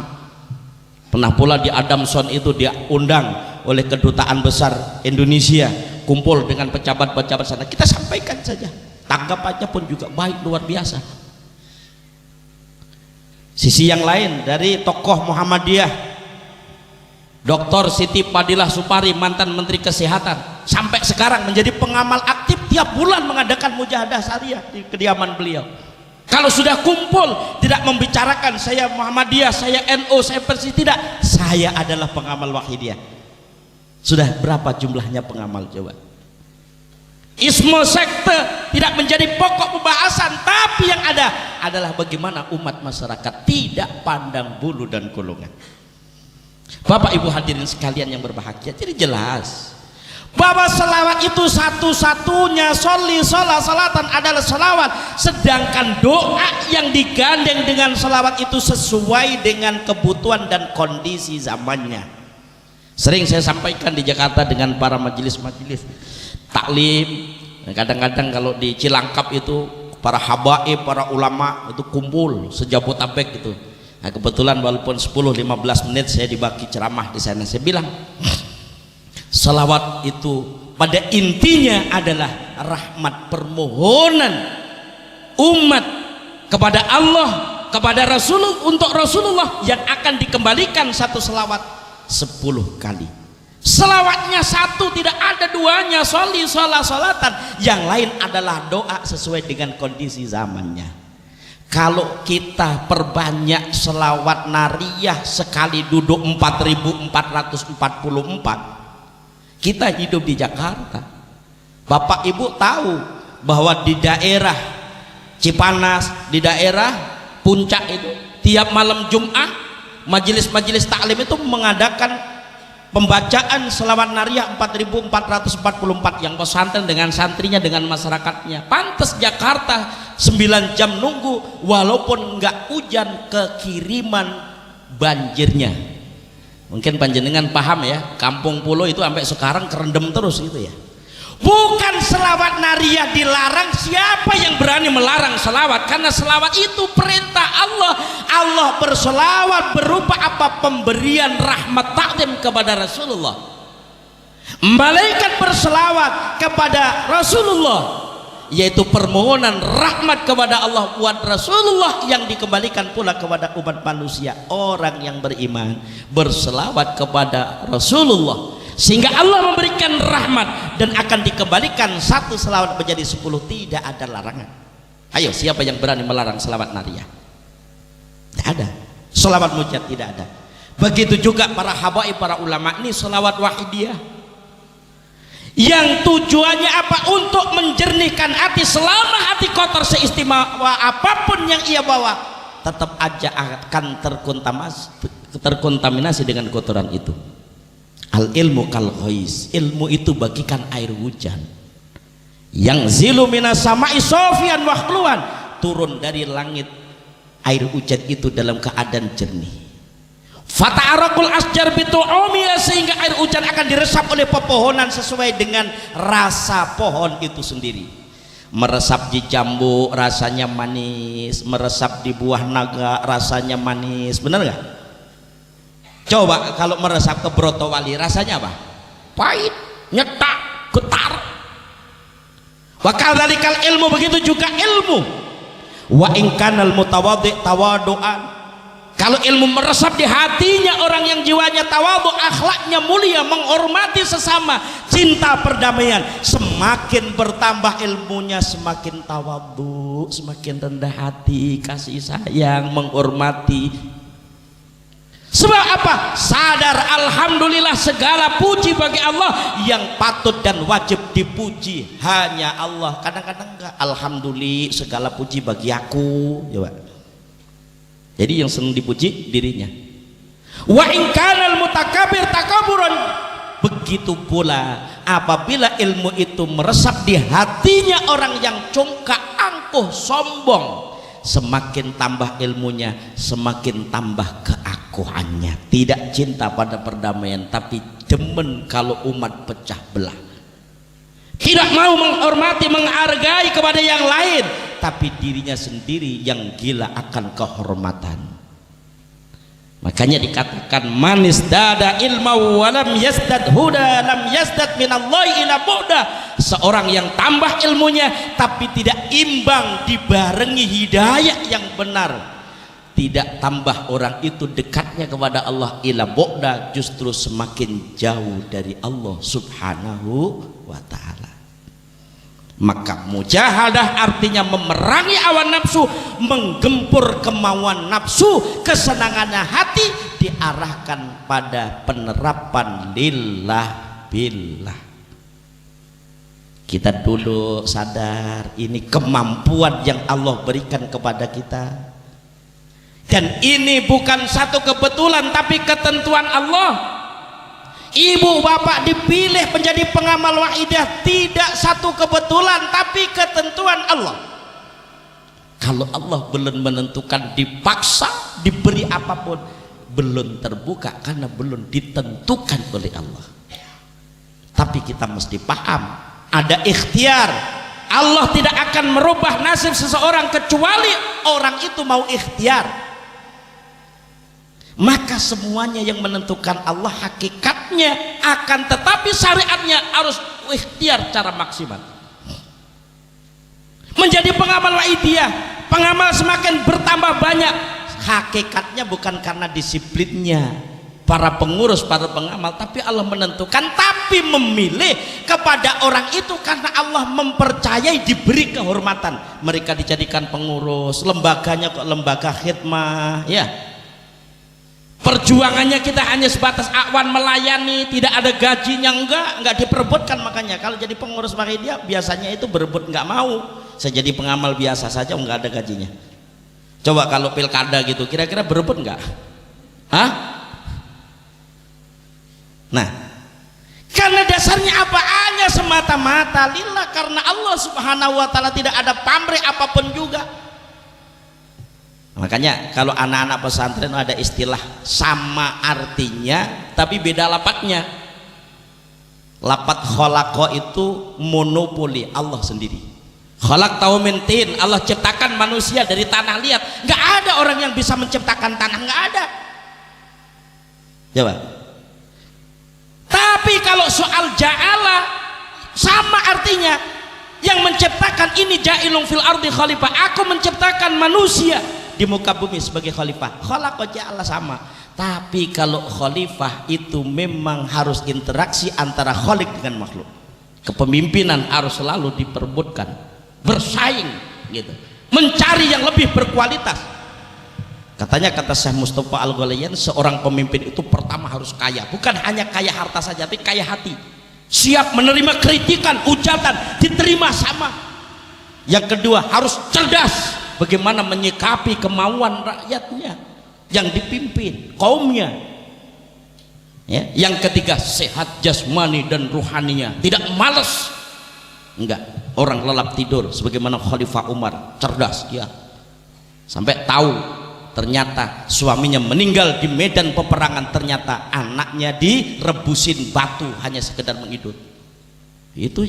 Pernah pula di Adamson itu dia undang oleh Kedutaan Besar Indonesia, kumpul dengan pejabat-pejabat sana, kita sampaikan saja, tanggapannya pun juga baik, luar biasa. Sisi yang lain dari tokoh Muhammadiyah, Dr. Siti Fadilah Supari, mantan Menteri Kesehatan, sampai sekarang menjadi pengamal aktif, tiap bulan mengadakan mujahadah syariah di kediaman beliau. Kalau sudah kumpul tidak membicarakan saya Muhammadiyah, saya NU, saya Persi, tidak, saya adalah pengamal Wahidiyah. Sudah berapa jumlahnya pengamal coba? Ismu sekte tidak menjadi pokok pembahasan, tapi yang ada adalah bagaimana umat masyarakat tidak pandang bulu dan golongan. Bapak Ibu hadirin sekalian yang berbahagia, jadi jelas bahwa selawat itu satu-satunya salatan adalah selawat, sedangkan doa yang digandeng dengan selawat itu sesuai dengan kebutuhan dan kondisi zamannya. Sering saya sampaikan di Jakarta dengan para majelis-majelis taklim, kadang-kadang kalau di Cilangkap itu para habaib, para ulama itu kumpul sejabotabek gitu. Nah, kebetulan walaupun 10-15 menit saya dibagi ceramah di sana, saya bilang selawat itu pada intinya adalah rahmat, permohonan umat kepada Allah, kepada Rasulullah, untuk Rasulullah yang akan dikembalikan satu selawat 10 kali. Selawatnya satu, tidak ada duanya, salatan. Yang lain adalah doa sesuai dengan kondisi zamannya. Kalau kita perbanyak selawat nariyah sekali duduk 4444, kita hidup di Jakarta. Bapak Ibu tahu bahwa di daerah Cipanas, di daerah Puncak itu tiap malam Jumat majelis-majelis taklim itu mengadakan pembacaan selawat nariyah 4444 yang pesantren dengan santrinya, dengan masyarakatnya. Pantes Jakarta 9 jam nunggu, walaupun enggak hujan, kekiriman banjirnya. Mungkin panjenengan paham ya, Kampung Pulo itu sampai sekarang kerendam terus gitu ya. Bukan selawat nariyah dilarang, siapa yang berani melarang selawat? Karena selawat itu perintah Allah. Allah berselawat berupa apa? Pemberian rahmat takdim kepada Rasulullah. Malaikat berselawat kepada Rasulullah, yaitu permohonan rahmat kepada Allah buat Rasulullah yang dikembalikan pula kepada umat manusia. Orang yang beriman berselawat kepada Rasulullah, sehingga Allah memberikan rahmat dan akan dikembalikan satu selawat menjadi 10. Tidak ada larangan. Ayo, siapa yang berani melarang selawat nariyah? Tidak ada. Selawat mujad tidak ada. Begitu juga para habaib, para ulama ini selawat Wahidiyah. yang tujuannya apa? Untuk menjernihkan hati. Selama hati kotor seistimewa apapun yang ia bawa, tetap aja akan terkontaminasi dengan kotoran itu. Al ilmu kal ghais, ilmu itu bagikan air hujan yang zilu minas sama'i sofian wahluan, turun dari langit. Air hujan itu dalam keadaan jernih. Fata'arakul asjar bitu'umiyah, sehingga air hujan akan diresap oleh pepohonan sesuai dengan rasa pohon itu sendiri. Meresap di jambu rasanya manis, meresap di buah naga rasanya manis, benar nggak? Coba kalau meresap ke brotowali rasanya apa? Pahit, nyetak, getar. Wa kadzalikal ilmu, begitu juga ilmu. Wa in kanal mutawaddi tawadu'an, kalau ilmu meresap di hatinya orang yang jiwanya tawadhu, akhlaknya mulia, menghormati sesama, cinta perdamaian, semakin bertambah ilmunya, semakin tawadhu, semakin rendah hati, kasih sayang, menghormati. Sebab apa? Sadar alhamdulillah, segala puji bagi Allah, yang patut dan wajib dipuji hanya Allah. Kadang-kadang enggak, alhamdulillah segala puji bagi aku, ya Pak. Jadi yang senang dipuji dirinya. Wa in kanal mutakabir takaburan, begitu pula apabila ilmu itu meresap di hatinya orang yang congkak, angkuh, sombong, semakin tambah ilmunya, semakin tambah keakuhannya. Tidak cinta pada perdamaian, tapi demen kalau umat pecah belah. Tidak mau menghormati, menghargai kepada yang lain, tapi dirinya sendiri yang gila akan kehormatan. Makanya dikatakan manis dada ilma walam yazdad huda lam yazdad minallahi ila bu'da. Seorang yang tambah ilmunya tapi tidak imbang dibarengi hidayah yang benar, tidak tambah orang itu dekatnya kepada Allah ila bu'da, justru semakin jauh dari Allah subhanahu wa ta'ala. Maka mujahadah artinya memerangi awan nafsu, menggempur kemauan nafsu, kesenangannya hati diarahkan pada penerapan lillah billah. Kita dulu sadar ini kemampuan yang Allah berikan kepada kita, dan ini bukan satu kebetulan tapi ketentuan Allah. Ibu bapak dipilih menjadi pengamal waidah tidak satu kebetulan tapi ketentuan Allah. Kalau Allah belum menentukan, dipaksa diberi apapun, belum terbuka karena belum ditentukan oleh Allah. Tapi kita mesti paham ada ikhtiar. Allah tidak akan merubah nasib seseorang kecuali orang itu mau ikhtiar. Maka semuanya yang menentukan Allah hakikatnya, akan tetapi syariatnya harus ikhtiar cara maksimal. Menjadi pengamal waidiyah, pengamal semakin bertambah banyak, hakikatnya bukan karena disiplinnya para pengurus, para pengamal, tapi Allah menentukan, tapi memilih kepada orang itu karena Allah mempercayai, diberi kehormatan. Mereka dijadikan pengurus, lembaganya kok lembaga khidmah, ya. Perjuangannya kita hanya sebatas awan melayani, tidak ada gajinya, enggak diperebutkan. Makanya kalau jadi pengurus dia biasanya itu berebut, enggak mau. Saya jadi pengamal biasa saja, enggak ada gajinya. Coba kalau pilkada gitu, kira-kira berebut enggak? Hah? Nah, karena dasarnya apa? Hanya semata-mata lillah, karena Allah subhanahu wa ta'ala, tidak ada pamrih apapun juga. Makanya kalau anak-anak pesantren ada istilah sama artinya tapi beda lapatnya. Lapat kholaqo itu monopoli Allah sendiri. Kholaq tahu mintin, Allah ciptakan manusia dari tanah liat. Nggak ada orang yang bisa menciptakan tanah, nggak ada. Coba. Tapi kalau soal ja'ala sama artinya, yang menciptakan ini ja'ilun fil ardi khalifah, aku menciptakan manusia di muka bumi sebagai khalifah. Khalaqo ja'ala sama. Tapi kalau khalifah itu memang harus interaksi antara khalik dengan makhluk. Kepemimpinan harus selalu diperebutkan, bersaing gitu, mencari yang lebih berkualitas. Katanya kata Syekh Mustafa Al-Ghaliyan, seorang pemimpin itu pertama harus kaya, bukan hanya kaya harta saja tapi kaya hati. siap menerima kritikan, hujatan, diterima sama. Yang kedua, harus cerdas bagaimana menyikapi kemauan rakyatnya yang dipimpin, kaumnya. Ya. Yang ketiga, sehat jasmani dan ruhaninya, tidak malas. Enggak, orang lelap tidur sebagaimana Khalifah Umar, cerdas ya. Sampai tahu ternyata suaminya meninggal di medan peperangan, ternyata anaknya direbusin batu hanya sekedar menghidut. Itu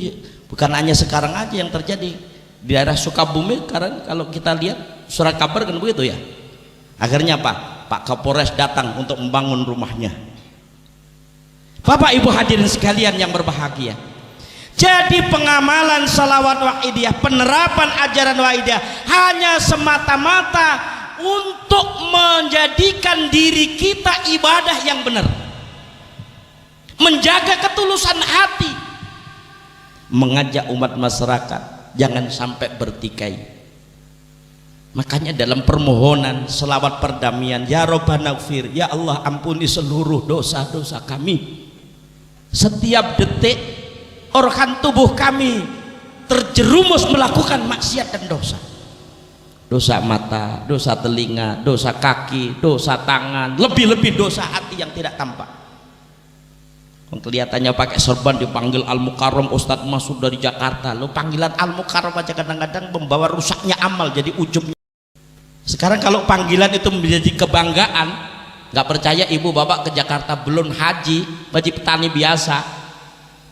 bukan hanya sekarang aja yang terjadi di daerah Sukabumi. Karena kalau kita lihat surat kabar kan begitu ya. Akhirnya apa? Pak Kapolres datang untuk membangun rumahnya. Bapak Ibu hadirin sekalian yang berbahagia, jadi pengamalan salawat wahidiyah, penerapan ajaran wahidiyah hanya semata-mata untuk menjadikan diri kita ibadah yang benar, menjaga ketulusan hati, mengajak umat masyarakat jangan sampai bertikai. Makanya dalam permohonan selawat perdamaian, ya Rabbana gfir, ya Allah ampuni seluruh dosa-dosa kami. Setiap detik organ tubuh kami terjerumus melakukan maksiat dan dosa. Dosa mata, dosa telinga, dosa kaki, dosa tangan, lebih-lebih dosa hati yang tidak tampak. Kelihatannya pakai sorban dipanggil Al-Mukarram, Ustadz Masud dari Jakarta. Lo panggilan Al-Mukarram aja kadang-kadang membawa rusaknya amal, jadi ujungnya. Sekarang kalau panggilan itu menjadi kebanggaan, nggak percaya ibu bapak ke Jakarta belum haji, baju petani biasa,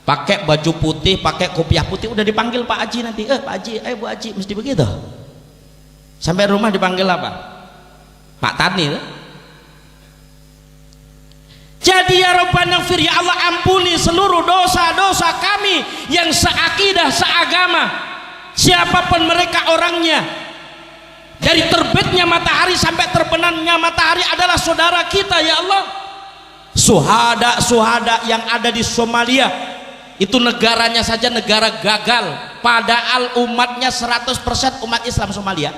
pakai baju putih, pakai kopiah putih, udah dipanggil Pak Haji nanti. Pak Haji, Bu Haji, mesti begitu. Sampai rumah dipanggil apa? Pak Tani. Jadi ya Rabbana gfir, ya Allah ampuni seluruh dosa-dosa kami yang seakidah, seagama, siapapun mereka orangnya. Dari terbitnya matahari sampai terbenamnya matahari adalah saudara kita ya Allah. Suhada yang ada di Somalia, itu negaranya saja negara gagal, padahal umatnya 100% umat Islam Somalia.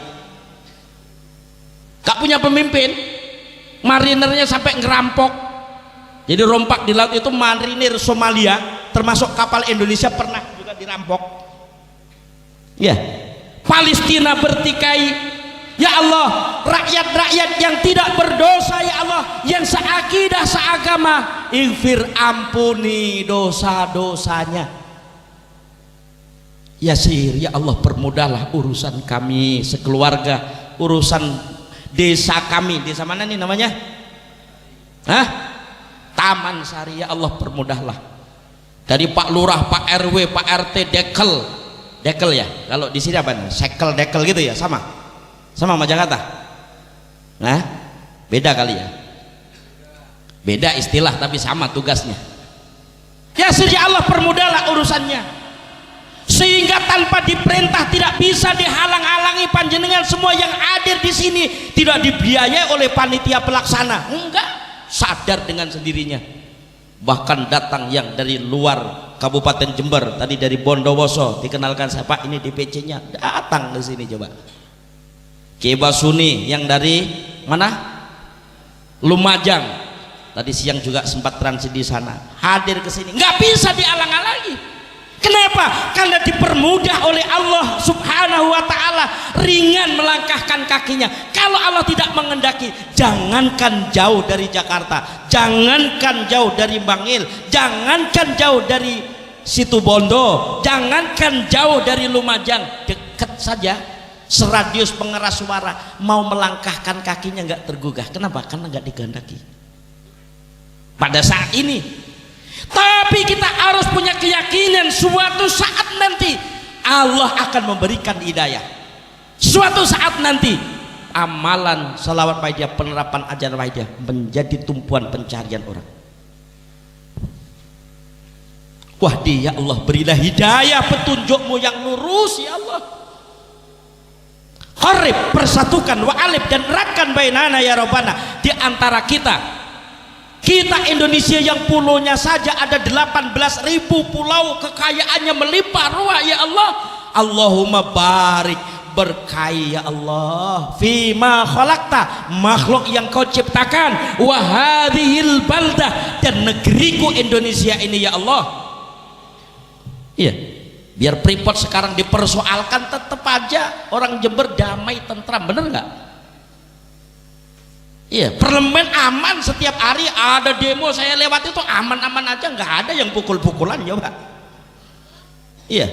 Gak punya pemimpin, marinernya sampai ngerampok. Jadi rompak di laut itu marinir Somalia, termasuk kapal Indonesia pernah juga dirampok. Ya, Palestina bertikai. Ya Allah, rakyat-rakyat yang tidak berdosa ya Allah, yang seakidah, seagama, ighfir, ampuni dosa-dosanya. Yasir, ya Allah permudahlah urusan kami sekeluarga, urusan desa kami. Desa mana nih namanya? Taman Sari, ya Allah permudahlah. Dari Pak Lurah, Pak RW, Pak RT, dekel ya. Kalau di sini apa nih? Sekel, dekel gitu ya, sama sama Jakarta. Beda kali ya, beda istilah tapi sama tugasnya. Ya ya Allah permudahlah urusannya, sehingga tanpa diperintah tidak bisa dihalang-halangi panjenengan. Semua yang hadir di sini tidak dibiayai oleh panitia pelaksana, enggak, sadar dengan sendirinya. Bahkan datang yang dari luar Kabupaten Jember, tadi dari Bondowoso, dikenalkan saya, Pak ini DPC-nya, datang ke sini coba. Kiai Basuni yang dari mana? Lumajang, tadi siang juga sempat transit di sana, hadir ke sini, nggak bisa dihalang-halangi. Kenapa? Karena dipermudah oleh Allah Subhanahu wa Ta'ala, ringan melangkahkan kakinya. Kalau Allah tidak mengendaki, jangankan jauh dari Jakarta, jangankan jauh dari Bangil, jangankan jauh dari Situbondo, jangankan jauh dari Lumajang, dekat saja, seradius pengeras suara, mau melangkahkan kakinya nggak tergugah. Kenapa? Karena nggak digandaki pada saat ini. Tapi kita harus punya keyakinan suatu saat nanti Allah akan memberikan hidayah. Suatu saat nanti amalan salawat wahidiyah, penerapan ajaran wahidiyah menjadi tumpuan pencarian orang. Wahdi ya Allah, berilah hidayah petunjukmu yang lurus ya Allah. Qarib, persatukan, wa alif, dan eratkan bainana ya Rabbana, di antara kita Indonesia yang pulaunya saja ada 18.000 pulau, kekayaannya melimpah ruah ya Allah. Allahumma barik, berkahi ya Allah fima khalaqta, makhluk yang kau ciptakan, wa hadhil baldah, dan negeriku Indonesia ini ya Allah. Iya, biar Freeport sekarang dipersoalkan, tetap aja orang Jember damai tentram, bener nggak? Iya, parlemen aman, setiap hari ada demo, saya lewat itu aman-aman aja, nggak ada yang pukul-pukulan, coba. Iya.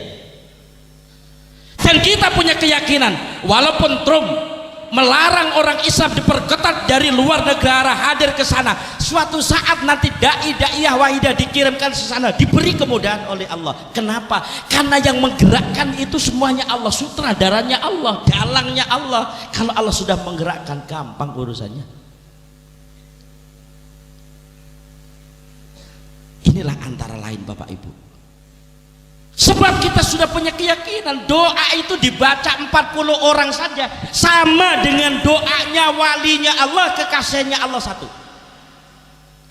Dan kita punya keyakinan, walaupun Trump melarang orang Islam diperketat dari luar negara hadir ke sana, suatu saat nanti dai-daiyah wahidah dikirimkan ke sana, diberi kemudahan oleh Allah. Kenapa? Karena yang menggerakkan itu semuanya Allah, sutradaranya Allah, dalangnya Allah. Kalau Allah sudah menggerakkan, gampang urusannya. Inilah antara lain Bapak Ibu, sebab kita sudah punya keyakinan doa itu dibaca 40 orang saja sama dengan doanya walinya Allah, kekasihnya Allah satu.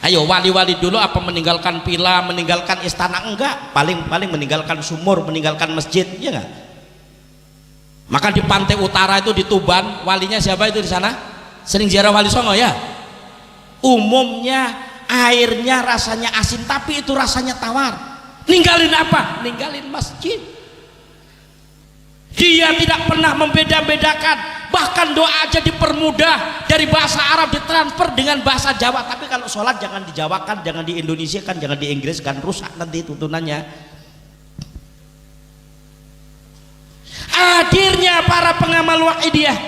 Ayo, wali-wali dulu apa meninggalkan villa, meninggalkan istana? Enggak, paling meninggalkan sumur, meninggalkan masjid, ya enggak? Maka di pantai utara itu di Tuban, walinya siapa itu di sana? Sering ziarah Wali Songo ya. Umumnya airnya rasanya asin, tapi itu rasanya tawar. Ninggalin apa? Ninggalin masjid. Dia tidak pernah membeda-bedakan, bahkan doa aja dipermudah, dari bahasa Arab ditransfer dengan bahasa Jawa. Tapi kalau sholat jangan dijawakan, jangan di Indonesia kan, jangan di Inggris kan, rusak nanti tuntunannya. Hadirnya para pengamal wahidiyah,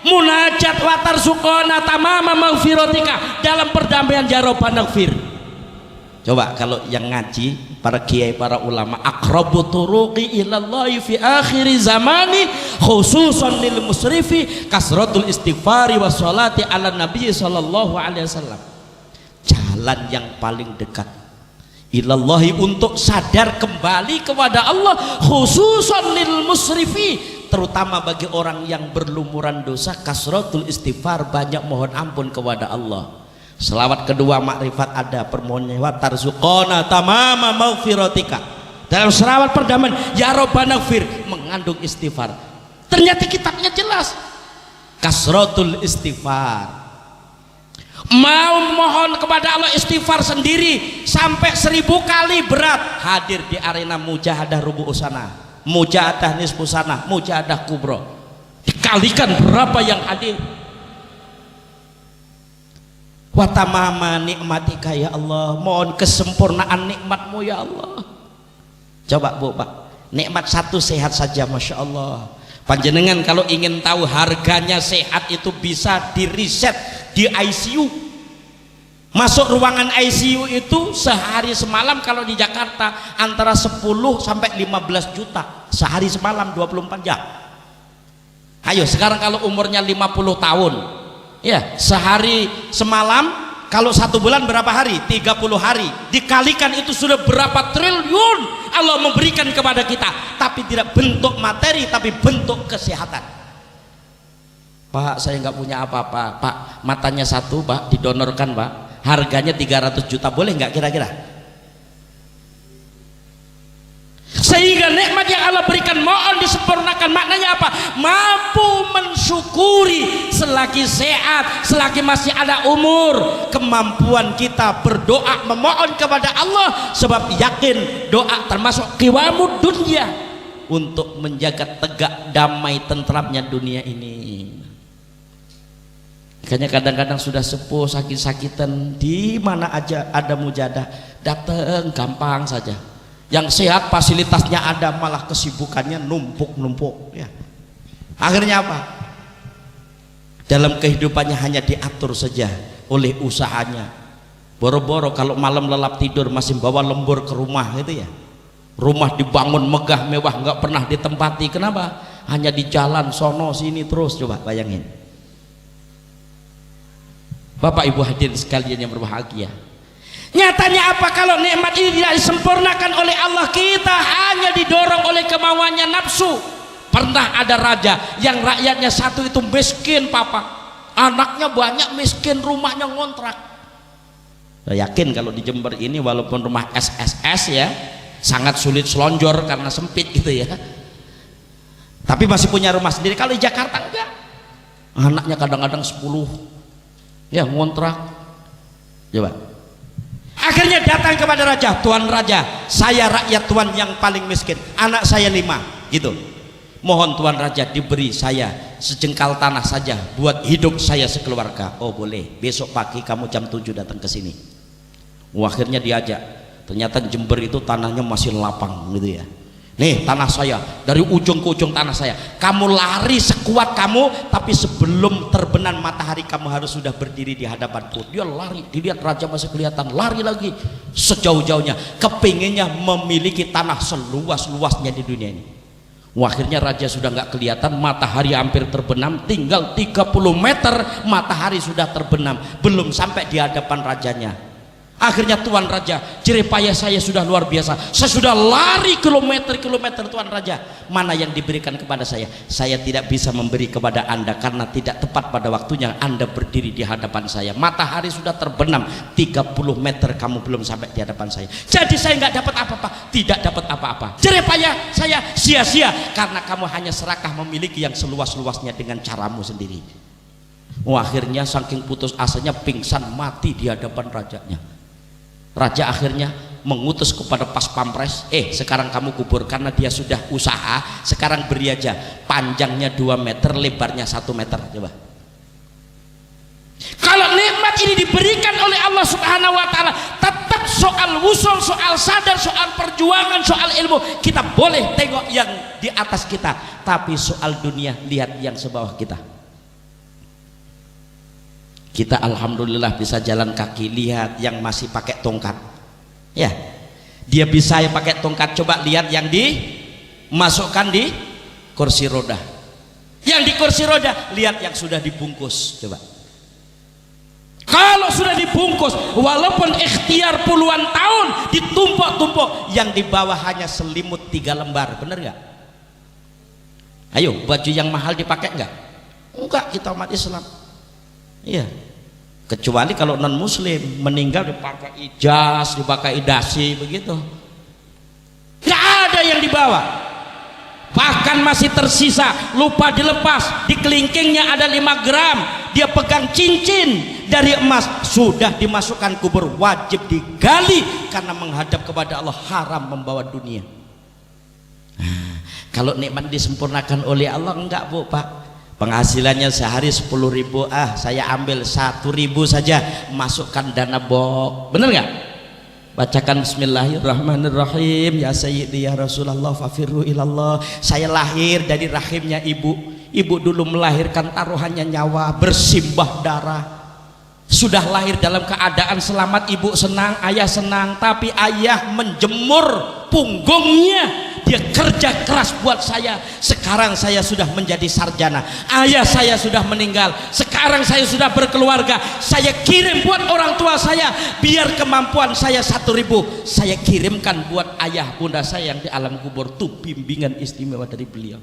munajat watar sukona tamama maghfiratika, dalam perdamaian jaroban nagfir. Coba kalau yang ngaji, para kiai, para ulama, aqrabu turuqi ilallahi fi akhir zamani khususan lil musrifi kasratul istighfari wa sholati ala nabi sallallahu alaihi wasallam. Jalan yang paling dekat ilallahi, untuk sadar kembali kepada Allah, khususan lil musrifi, terutama bagi orang yang berlumuran dosa, kasratul istighfar, banyak mohon ampun kepada Allah. Selawat kedua makrifat ada, permohonan wa tarzuqona tamama maghfiratika. Dalam selawat perdamaian ya Rabbana gfir mengandung istighfar. Ternyata kitabnya jelas, kasratul istighfar. Mau mohon kepada Allah istighfar sendiri sampai 1000 kali berat, hadir di arena mujahadah rubu usana, mujahadah nisfu sana, mujahadah kubro, dikalikan berapa yang hadir. Wa tamama nikmatika ya Allah, mohon kesempurnaan nikmatmu ya Allah. Coba Bu Pak, nikmat satu sehat saja, Masya Allah. Panjenengan kalau ingin tahu harganya sehat itu bisa di riset di ICU. Masuk ruangan ICU itu sehari semalam kalau di Jakarta antara 10 sampai 15 juta sehari semalam, 24 jam. Ayo sekarang kalau umurnya 50 tahun ya, sehari semalam, kalau 1 bulan berapa hari? 30 hari, dikalikan itu sudah berapa triliun Allah memberikan kepada kita, tapi tidak bentuk materi, tapi bentuk kesehatan. Pak, saya nggak punya apa-apa. Pak, matanya satu Pak, didonorkan Pak, harganya 300 juta, boleh nggak kira-kira? Sehingga nikmat yang Allah berikan mohon disempurnakan. Maknanya apa? Mampu mensyukuri selagi sehat, selagi masih ada umur, kemampuan kita berdoa memohon kepada Allah, sebab yakin doa termasuk qiwamud dunya, untuk menjaga tegak damai tentramnya dunia ini. Makanya kadang-kadang sudah sepuh sakit-sakitan, di mana aja ada mujadah datang gampang saja. Yang sehat fasilitasnya ada, malah kesibukannya numpuk-numpuk ya. Akhirnya apa? Dalam kehidupannya hanya diatur saja oleh usahanya. Boro-boro kalau malam lelap tidur masih bawa lembur ke rumah gitu ya. Rumah dibangun megah mewah, nggak pernah ditempati. Kenapa? Hanya di jalan sono sini terus. Coba bayangin. Bapak Ibu hadirin sekalian yang berbahagia, nyatanya apa? Kalau nikmat ini tidak disempurnakan oleh Allah, kita hanya didorong oleh kemauannya nafsu. Pernah ada raja yang rakyatnya satu itu miskin papa, anaknya banyak miskin, rumahnya ngontrak. Saya yakin kalau di Jember ini walaupun rumah SSS ya sangat sulit selonjor karena sempit gitu ya, tapi masih punya rumah sendiri. Kalau di Jakarta enggak, anaknya kadang-kadang 10 ya ngontrak. Coba Akhirnya datang kepada raja, tuan raja, saya rakyat tuan yang paling miskin, anak saya 5, gitu. Mohon tuan raja diberi saya sejengkal tanah saja buat hidup saya sekeluarga. Oh boleh, besok pagi kamu jam 7 datang ke sini. Akhirnya diajak, ternyata Jember itu tanahnya masih lapang gitu ya. Nih tanah saya, dari ujung ke ujung tanah saya. Kamu lari sekuat kamu, tapi sebelum terbenam matahari kamu harus sudah berdiri di hadapanku. Dia lari, dilihat raja masih kelihatan, lari lagi sejauh-jauhnya, kepinginnya memiliki tanah seluas-luasnya di dunia ini. Akhirnya raja sudah nggak kelihatan, matahari hampir terbenam, tinggal 30 meter matahari sudah terbenam, belum sampai di hadapan rajanya. Akhirnya tuan raja, jerih payah saya sudah luar biasa, saya sudah lari kilometer-kilometer tuan raja, mana yang diberikan kepada saya? Saya tidak bisa memberi kepada anda karena tidak tepat pada waktunya anda berdiri di hadapan saya. Matahari sudah terbenam 30 meter, kamu belum sampai di hadapan saya, jadi saya nggak dapat apa-apa, tidak dapat apa-apa. Jerih payah saya sia-sia karena kamu hanya serakah memiliki yang seluas-luasnya dengan caramu sendiri. Akhirnya saking putus asanya pingsan mati di hadapan rajanya. Raja akhirnya mengutus kepada pas pampres, sekarang kamu kubur, karena dia sudah usaha, sekarang beri aja panjangnya 2 meter, lebarnya 1 meter. Coba kalau nikmat ini diberikan oleh Allah Subhanahu wa ta'ala, tetap soal wusul, soal sadar, soal perjuangan, soal ilmu kita boleh tengok yang di atas kita, tapi soal dunia lihat yang sebawah kita. Kita alhamdulillah bisa jalan kaki, lihat yang masih pakai tongkat ya, dia bisa yang pakai tongkat, coba lihat yang dimasukkan di kursi roda, yang di kursi roda, lihat yang sudah dibungkus. Coba kalau sudah dibungkus, walaupun ikhtiar puluhan tahun ditumpuk-tumpuk, yang di bawah hanya selimut 3 lembar, bener nggak? Ayo, baju yang mahal dipakai nggak? Enggak, kita umat Islam. Iya, kecuali kalau non muslim meninggal dipakai ijaz, dipakai dasi begitu, nggak ada yang dibawa, bahkan masih tersisa, lupa dilepas, di kelingkingnya ada 5 gram, dia pegang cincin dari emas, sudah dimasukkan kubur, wajib digali karena menghadap kepada Allah, haram membawa dunia. Kalau nikmat disempurnakan oleh Allah, enggak bu, pak, penghasilannya sehari 10.000, saya ambil 1.000 saja, masukkan dana box, bener nggak? Bacakan Bismillahirrahmanirrahim, ya Sayyidi ya Rasulullah fafirru ilallah. Saya lahir dari rahimnya ibu dulu melahirkan taruhannya nyawa, bersimbah darah, sudah lahir dalam keadaan selamat, ibu senang, ayah senang, tapi ayah menjemur punggungnya, dia kerja keras buat saya, sekarang saya sudah menjadi sarjana, ayah saya sudah meninggal, sekarang saya sudah berkeluarga, saya kirim buat orang tua saya, biar kemampuan saya 1.000 saya kirimkan buat ayah bunda saya yang di alam kubur, tuh bimbingan istimewa dari beliau.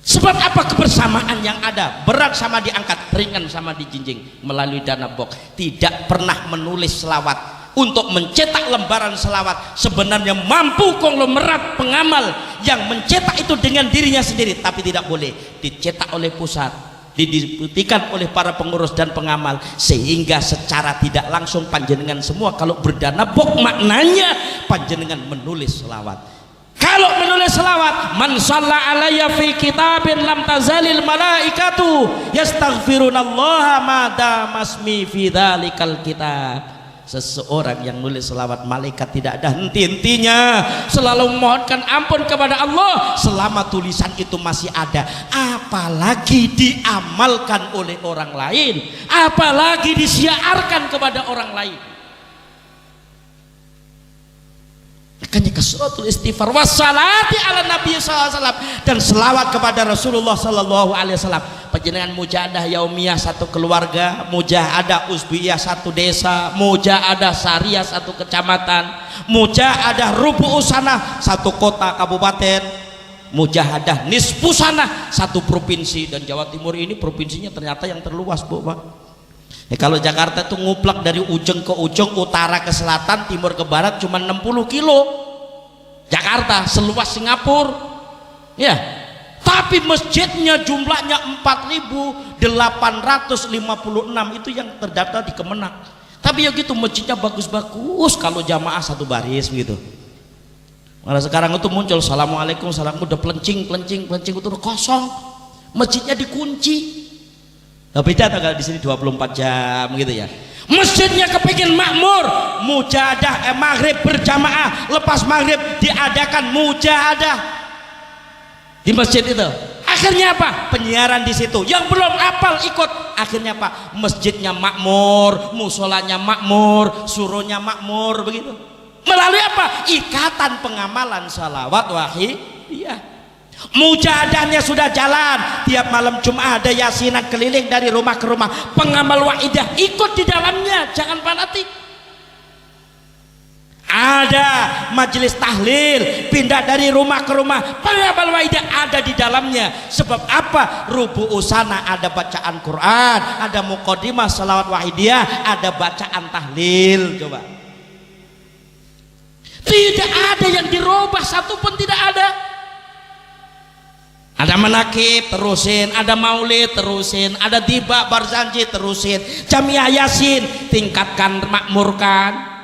Sebab apa? Kebersamaan yang ada, berat sama diangkat, ringan sama dijinjing melalui dana box. Tidak pernah menulis selawat, untuk mencetak lembaran selawat sebenarnya mampu konglomerat pengamal yang mencetak itu dengan dirinya sendiri, tapi tidak boleh dicetak oleh pusat, didibutikan oleh para pengurus dan pengamal, sehingga secara tidak langsung panjenengan semua kalau berdana box maknanya panjenengan menulis selawat. Kalau menulis selawat, man shalla alayya fi kitabin lam tazalil malaikatu yastaghfirunallaha ma damasmi fi dzalikal kitab. Seseorang yang nulis selawat, malaikat tidak ada henti-hentinya selalu memohonkan ampun kepada Allah selama tulisan itu masih ada, apalagi diamalkan oleh orang lain, apalagi disiarkan kepada orang lain. Makanya kasratul istighfar wassalati ala nabi sallallahu alaihi wasallam, dan selawat kepada Rasulullah sallallahu alaihi wasallam. Panjenengan mujahadah yaumiyah 1 keluarga, mujahadah usbiyah 1 desa, mujahadah syariah 1 kecamatan, mujahadah rubu usana 1 kota kabupaten, mujahadah nisfu sana 1 provinsi. Dan Jawa Timur ini provinsinya ternyata yang terluas, Bu, Pak. Kalau Jakarta itu nguplak dari ujung ke ujung, utara ke selatan, timur ke barat cuma 60 kilo. Jakarta seluas Singapura ya, tapi masjidnya jumlahnya 4.856, itu yang terdaftar di Kemenak. Tapi ya gitu, masjidnya bagus-bagus kalau jamaah satu baris begitu. Malah sekarang itu muncul assalamualaikum, salam udah pelencing itu udah kosong, masjidnya dikunci. Nah, beda tak kalau di sini 24 jam gitu ya. Masjidnya kepingin makmur, mujahadah maghrib berjamaah, lepas maghrib diadakan mujahadah di masjid itu. Akhirnya apa? Penyiaran di situ. Yang belum apal ikut. Akhirnya apa? Masjidnya makmur, musolanya makmur, suruhnya makmur begitu. Melalui apa? Ikatan pengamalan salawat wahidiyah. Mujahadahnya sudah jalan. Tiap malam Jumat ada yasinan keliling dari rumah ke rumah. Pengamal wahidiyah ikut di dalamnya, jangan fanatik. Ada majelis tahlil, pindah dari rumah ke rumah, pengamal wahidiyah ada di dalamnya. Sebab apa? Rubu'u sana ada bacaan Quran, ada muqaddimah salawat wahidiyah, ada bacaan tahlil. Coba, tidak ada yang dirubah, satu pun tidak ada. Ada manakib terusin, ada maulid terusin, ada tiba barzanji terusin, jamiah yasin tingkatkan, makmurkan.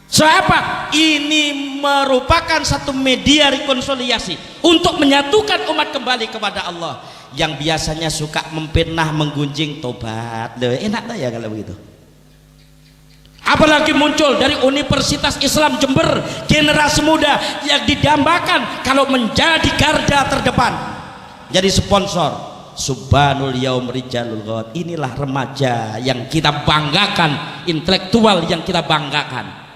Siapa? Ini merupakan satu media rekonsiliasi untuk menyatukan umat kembali kepada Allah. Yang biasanya suka memfitnah, menggunjing, tobat. Enak tak ya kalau begitu? Apalagi muncul dari Universitas Islam Jember generasi muda yang didambakan kalau menjadi garda terdepan, jadi sponsor Subhanul Yaum Rijalul Ghad. Inilah remaja yang kita banggakan, intelektual yang kita banggakan.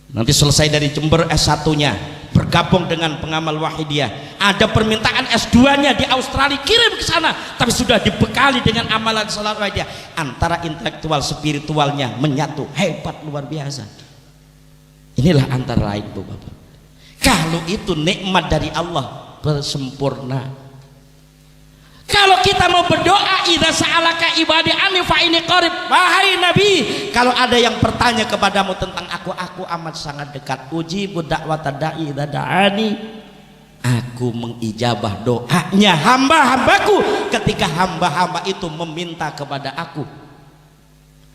Nanti selesai dari Jember S1-nya bergabung dengan pengamal wahidiyah, ada permintaan S2-nya di Australia, kirim ke sana, tapi sudah dibekali dengan amalan salat wahidiyah. Antara intelektual spiritualnya menyatu, hebat luar biasa. Inilah antara lain Bu Bapak. Kalau itu nikmat dari Allah bersempurna. Kalau kita mau berdoa, idza sa'alaka ibadi anni fa inni qarib, wahai Nabi, kalau ada yang bertanya kepadamu tentang aku amat sangat dekat. Ujibu da'watad da'i idza da'ani, aku mengijabah doanya hamba-hambaku ketika hamba-hamba itu meminta kepada aku.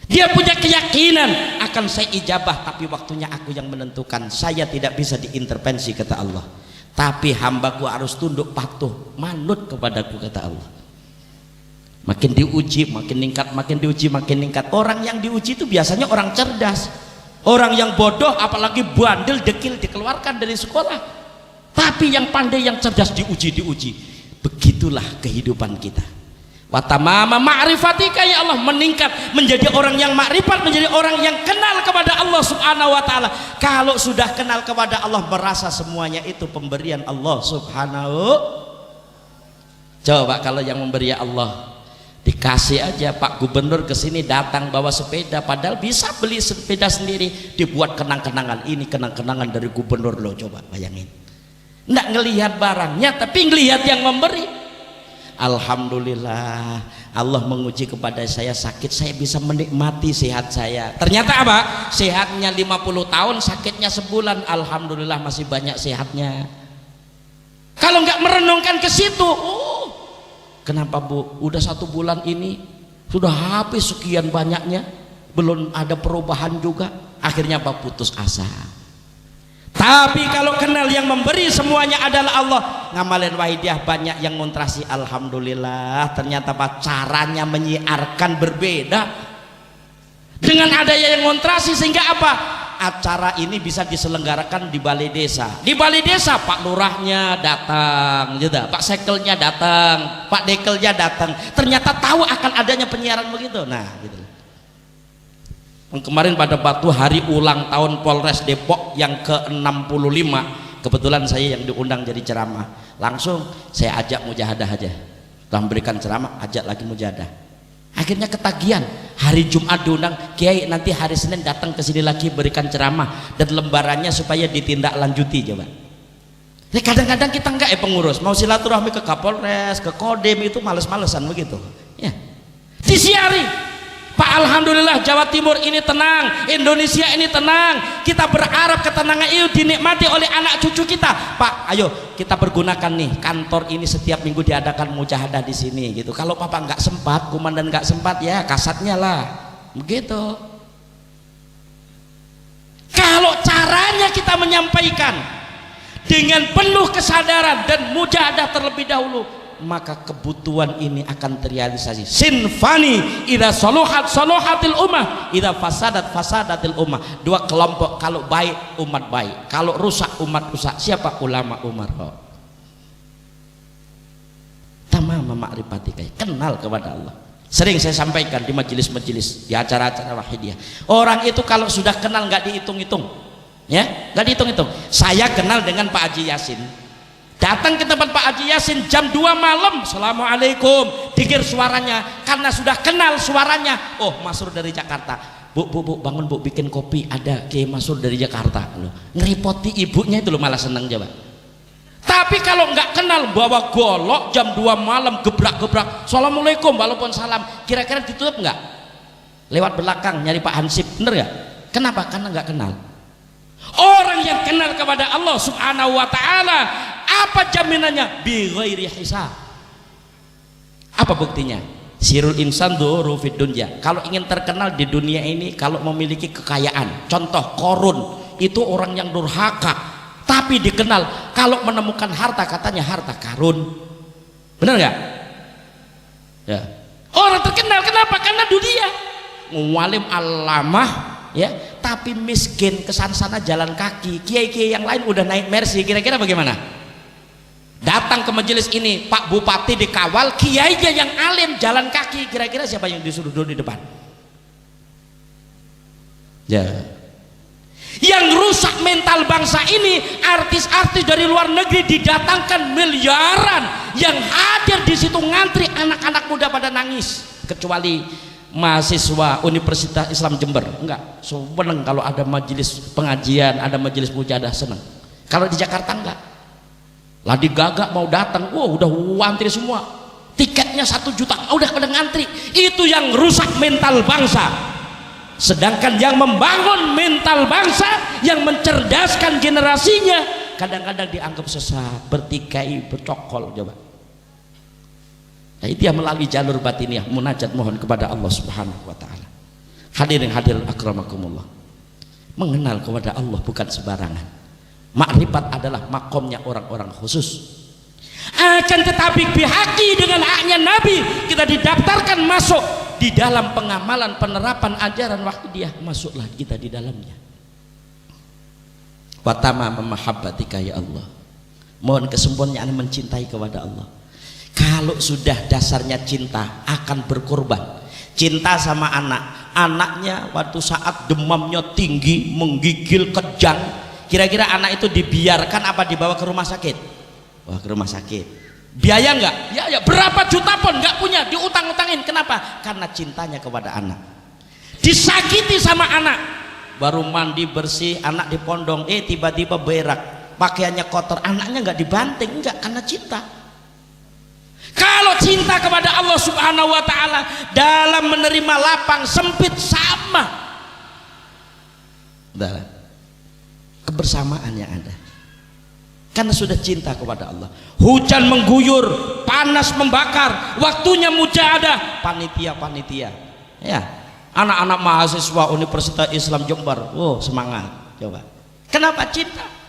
Dia punya keyakinan akan saya ijabah, tapi waktunya aku yang menentukan. Saya tidak bisa diintervensi, kata Allah, tapi hambaku harus tunduk patuh manut kepadaku, kata Allah. Makin diuji makin meningkat, makin diuji makin meningkat. Orang yang diuji itu biasanya orang cerdas. Orang yang bodoh apalagi bandel dekil dikeluarkan dari sekolah. Tapi yang pandai, yang cerdas diuji. Begitulah kehidupan kita. Wa tamama ma'rifatika ya Allah, meningkat menjadi orang yang makrifat, menjadi orang yang kenal kepada Allah Subhanahu wa taala. Kalau sudah kenal kepada Allah, merasa semuanya itu pemberian Allah Subhanahu. Coba kalau yang memberi Allah, dikasih aja Pak Gubernur kesini datang bawa sepeda, padahal bisa beli sepeda sendiri, dibuat kenang-kenangan. Ini kenang-kenangan dari Gubernur loh, coba bayangin. Nggak ngelihat barangnya, tapi ngelihat yang memberi. Alhamdulillah, Allah menguji kepada saya sakit, saya bisa menikmati sehat saya. Ternyata apa? Sehatnya 50 tahun, sakitnya sebulan. Alhamdulillah masih banyak sehatnya. Kalau nggak merenungkan ke situ, kenapa Bu? Udah 1 bulan ini sudah habis sekian banyaknya, belum ada perubahan juga. Akhirnya apa? Putus asa. Tapi kalau kenal yang memberi semuanya adalah Allah, ngamalin wahidiyah banyak yang ngontrasi. Alhamdulillah, ternyata apa? Caranya menyiarkan berbeda dengan adanya yang ngontrasi, sehingga apa? Acara ini bisa diselenggarakan di balai desa. Di balai desa Pak Lurahnya datang, gitu. Pak Sekelnya datang, Pak Dekelnya datang. Ternyata tahu akan adanya penyiaran begitu. Nah, gitu. Kemarin pada waktu hari ulang tahun Polres Depok yang ke-65, kebetulan saya yang diundang jadi ceramah. Langsung saya ajak mujahadah aja. Setelah memberikan ceramah, ajak lagi mujahadah. Akhirnya ketagihan, hari Jumat diundang, Kiai nanti hari Senin datang ke sini lagi berikan ceramah dan lembarannya supaya ditindaklanjuti. Coba. Jadi kadang-kadang kita enggak pengurus mau silaturahmi ke Kapolres, ke Kodim itu males-malesan begitu. Ya. Disiari. Pak, alhamdulillah Jawa Timur ini tenang, Indonesia ini tenang. Kita berharap ketenangan itu dinikmati oleh anak cucu kita. Pak, ayo kita pergunakan nih kantor ini, setiap minggu diadakan mujahadah di sini gitu. Kalau Papa nggak sempat, komandan nggak sempat, ya kasatnya lah, begitu. Kalau caranya kita menyampaikan dengan penuh kesadaran dan mujahadah terlebih dahulu, maka kebutuhan ini akan terrealisasi. Sinfani idza saluhat saluhatil ummah, idza fasadat fasadatil ummah. Dua kelompok, kalau baik umat baik, kalau rusak umat rusak. Siapa? Ulama umara. Tamam ma'rifatika, kenal kepada Allah. Sering saya sampaikan di majelis-majelis, di acara-acara wahidiyah. Orang itu kalau sudah kenal nggak dihitung-hitung, ya, nggak dihitung-hitung. Saya kenal dengan Pak Haji Yasin. Datang ke tempat Pak Haji Yasin jam 2 malam, assalamualaikum, dikir suaranya, karena sudah kenal suaranya. Oh, Masur dari Jakarta. Bu bangun bu, bikin kopi, ada Kiai Masur dari Jakarta. Loh, ngeripoti ibunya itu loh, malah seneng coba. Tapi kalau nggak kenal, bawa golok jam 2 malam, gebrak-gebrak, assalamualaikum, walaupun salam, kira-kira ditutup nggak? Lewat belakang nyari Pak Hansip, bener nggak? Kenapa? Karena nggak kenal. Orang yang kenal kepada Allah subhanahu wa ta'ala, apa jaminannya? Bi ghairi hisab. Apa buktinya? Sirul insan dzuru fid dunya. Kalau ingin terkenal di dunia ini, kalau memiliki kekayaan, contoh Korun, itu orang yang durhaka, tapi dikenal. Kalau menemukan harta, katanya harta karun. Benar nggak? Ya. Orang terkenal, kenapa? Karena dunia. Mualim alamah, ya, tapi miskin, kesana-sana jalan kaki. Kiai-kiai yang lain udah naik Mercy, kira-kira bagaimana? Datang ke majelis ini, Pak Bupati dikawal, kiainya yang alim jalan kaki, kira-kira siapa yang disuruh dulu di depan? Ya. Yang rusak mental bangsa ini, artis-artis dari luar negeri didatangkan miliaran, yang hadir di situ ngantri, anak-anak muda pada nangis, kecuali mahasiswa Universitas Islam Jember enggak, seneng kalau ada majelis pengajian, ada majelis mujahadah, seneng. Kalau di Jakarta enggak. Ladi Gagak mau datang, udah antri semua, tiketnya 1 juta, udah pada ngantri. Itu yang rusak mental bangsa. Sedangkan yang membangun mental bangsa, yang mencerdaskan generasinya, kadang-kadang dianggap sesat, bertikai, bercokol. Coba. Nah, itu yang melalui jalur batiniah, munajat, mohon kepada Allah subhanahu wa ta'ala. Hadirin hadirin akramakumullah, mengenal kepada Allah bukan sembarangan. Makrifat adalah makomnya orang-orang khusus. Akan tetapi bihaki, dengan haknya Nabi, kita didaftarkan masuk di dalam pengamalan penerapan ajaran wahidiyah, masuklah kita di dalamnya. Wa tamam mahabbatika ya Allah, mohon kesempurnaan mencintai kepada Allah. Kalau sudah dasarnya cinta, akan berkorban. Cinta sama anak, anaknya waktu saat demamnya tinggi, menggigil, kejang, kira-kira anak itu dibiarkan apa dibawa ke rumah sakit? Wah, ke rumah sakit. Biaya enggak? Ya, berapa juta pun enggak punya, diutang-utangin. Kenapa? Karena cintanya kepada anak. Disakiti sama anak, baru mandi bersih, anak dipondong, tiba-tiba berak, pakaiannya kotor, anaknya enggak dibanting, enggak, karena cinta. Kalau cinta kepada Allah subhanahu wa ta'ala, dalam menerima lapang sempit sama, kebersamaan yang ada, karena sudah cinta kepada Allah. Hujan mengguyur, panas membakar, waktunya mujahadah, panitia ya, anak-anak mahasiswa Universitas Islam Jember, semangat. Coba, kenapa? Cinta.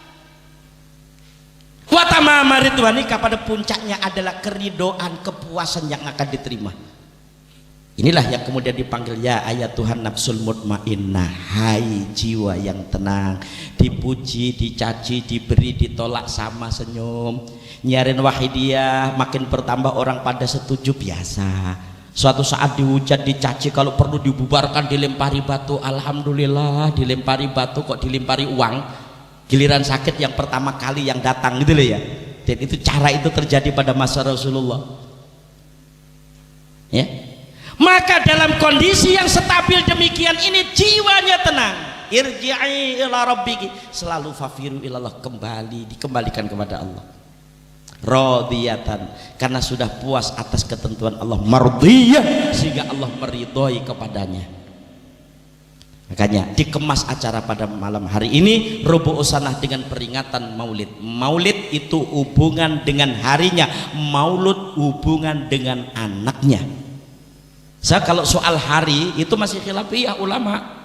Wa tamama ridwanika, pada puncaknya adalah keridoan, kepuasan yang akan diterima. Inilah yang kemudian dipanggil ya ayat Tuhan nafsul mutmainnah, hai jiwa yang tenang, dipuji, dicaci, diberi, ditolak sama senyum. Nyiarin wahidiyah, makin bertambah orang pada setuju, biasa. Suatu saat dihujat, dicaci, kalau perlu dibubarkan, dilempari batu, alhamdulillah dilempari batu, kok dilempari uang. Giliran sakit yang pertama kali yang datang gitu loh ya. Dan itu cara itu terjadi pada masa Rasulullah. Ya. Maka dalam kondisi yang stabil demikian ini, jiwanya tenang. Irji'i ila rabbiki, selalu fafiru ilallah, kembali, dikembalikan kepada Allah. radiyatan, karena sudah puas atas ketentuan Allah, mardiyah, sehingga Allah meridhoi kepadanya. Makanya dikemas acara pada malam hari ini Rubu' Sanah dengan peringatan Maulid. Maulid itu hubungan dengan harinya, Maulud hubungan dengan anaknya. Kalau soal hari itu masih khilafiyah ulama,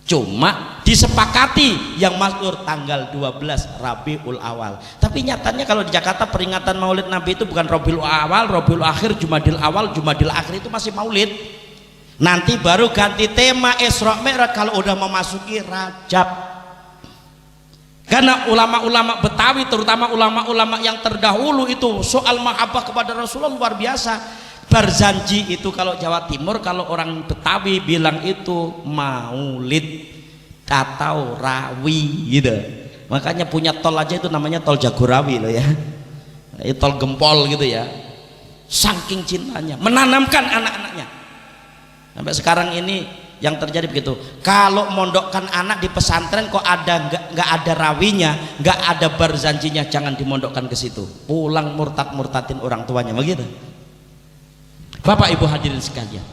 cuma disepakati yang masyhur tanggal 12 Rabiul Awal. Tapi nyatanya kalau di Jakarta peringatan Maulid Nabi itu bukan Rabiul Awal, Rabiul Akhir, Jumadil Awal, Jumadil Akhir, itu masih Maulid. Nanti baru ganti tema Isra Mi'raj kalau udah memasuki Rajab. Karena ulama-ulama Betawi, terutama ulama-ulama yang terdahulu, itu soal mahabbah kepada Rasulullah luar biasa. Barzanji itu kalau Jawa Timur, kalau orang Betawi bilang itu Maulid atau Rawi gitu. Makanya punya tol aja itu namanya tol Jagorawi loh ya. Tol Gempol gitu ya. Saking cintanya, menanamkan anak-anaknya. Sampai sekarang ini yang terjadi begitu. Kalau mondokkan anak di pesantren kok ada nggak ada rawinya, nggak ada barzanjinya, jangan dimondokkan ke situ. Pulang murtad-murtadin orang tuanya begitu. Bapak Ibu hadirin sekalian,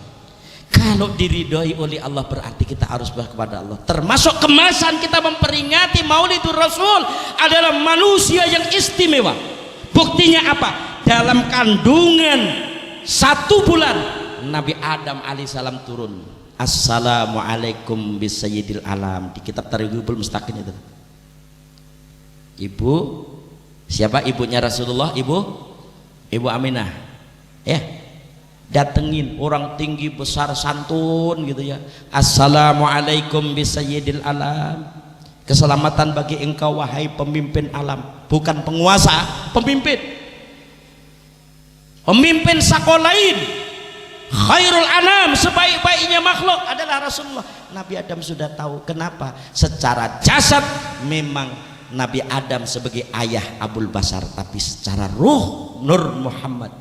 kalau diridhoi oleh Allah berarti kita harus berdoa kepada Allah. Termasuk kemasan kita memperingati Maulidur Rasul adalah manusia yang istimewa. Buktinya apa? Dalam kandungan 1 bulan Nabi Adam alaihissalam turun. Assalamualaikum bisayyidil alam, di kitab Tariqul Mustaqim itu. Ibu siapa? Ibunya Rasulullah, Ibu Aminah ya, datengin orang tinggi besar santun gitu ya. Assalamualaikum bisayyidil alam, keselamatan bagi engkau wahai pemimpin alam. Bukan penguasa, pemimpin sakolain. Khairul anam, sebaik-baiknya makhluk adalah Rasulullah. Nabi Adam sudah tahu. Kenapa? Secara jasad memang Nabi Adam sebagai ayah Abul Basar, tapi secara ruh Nur Muhammad.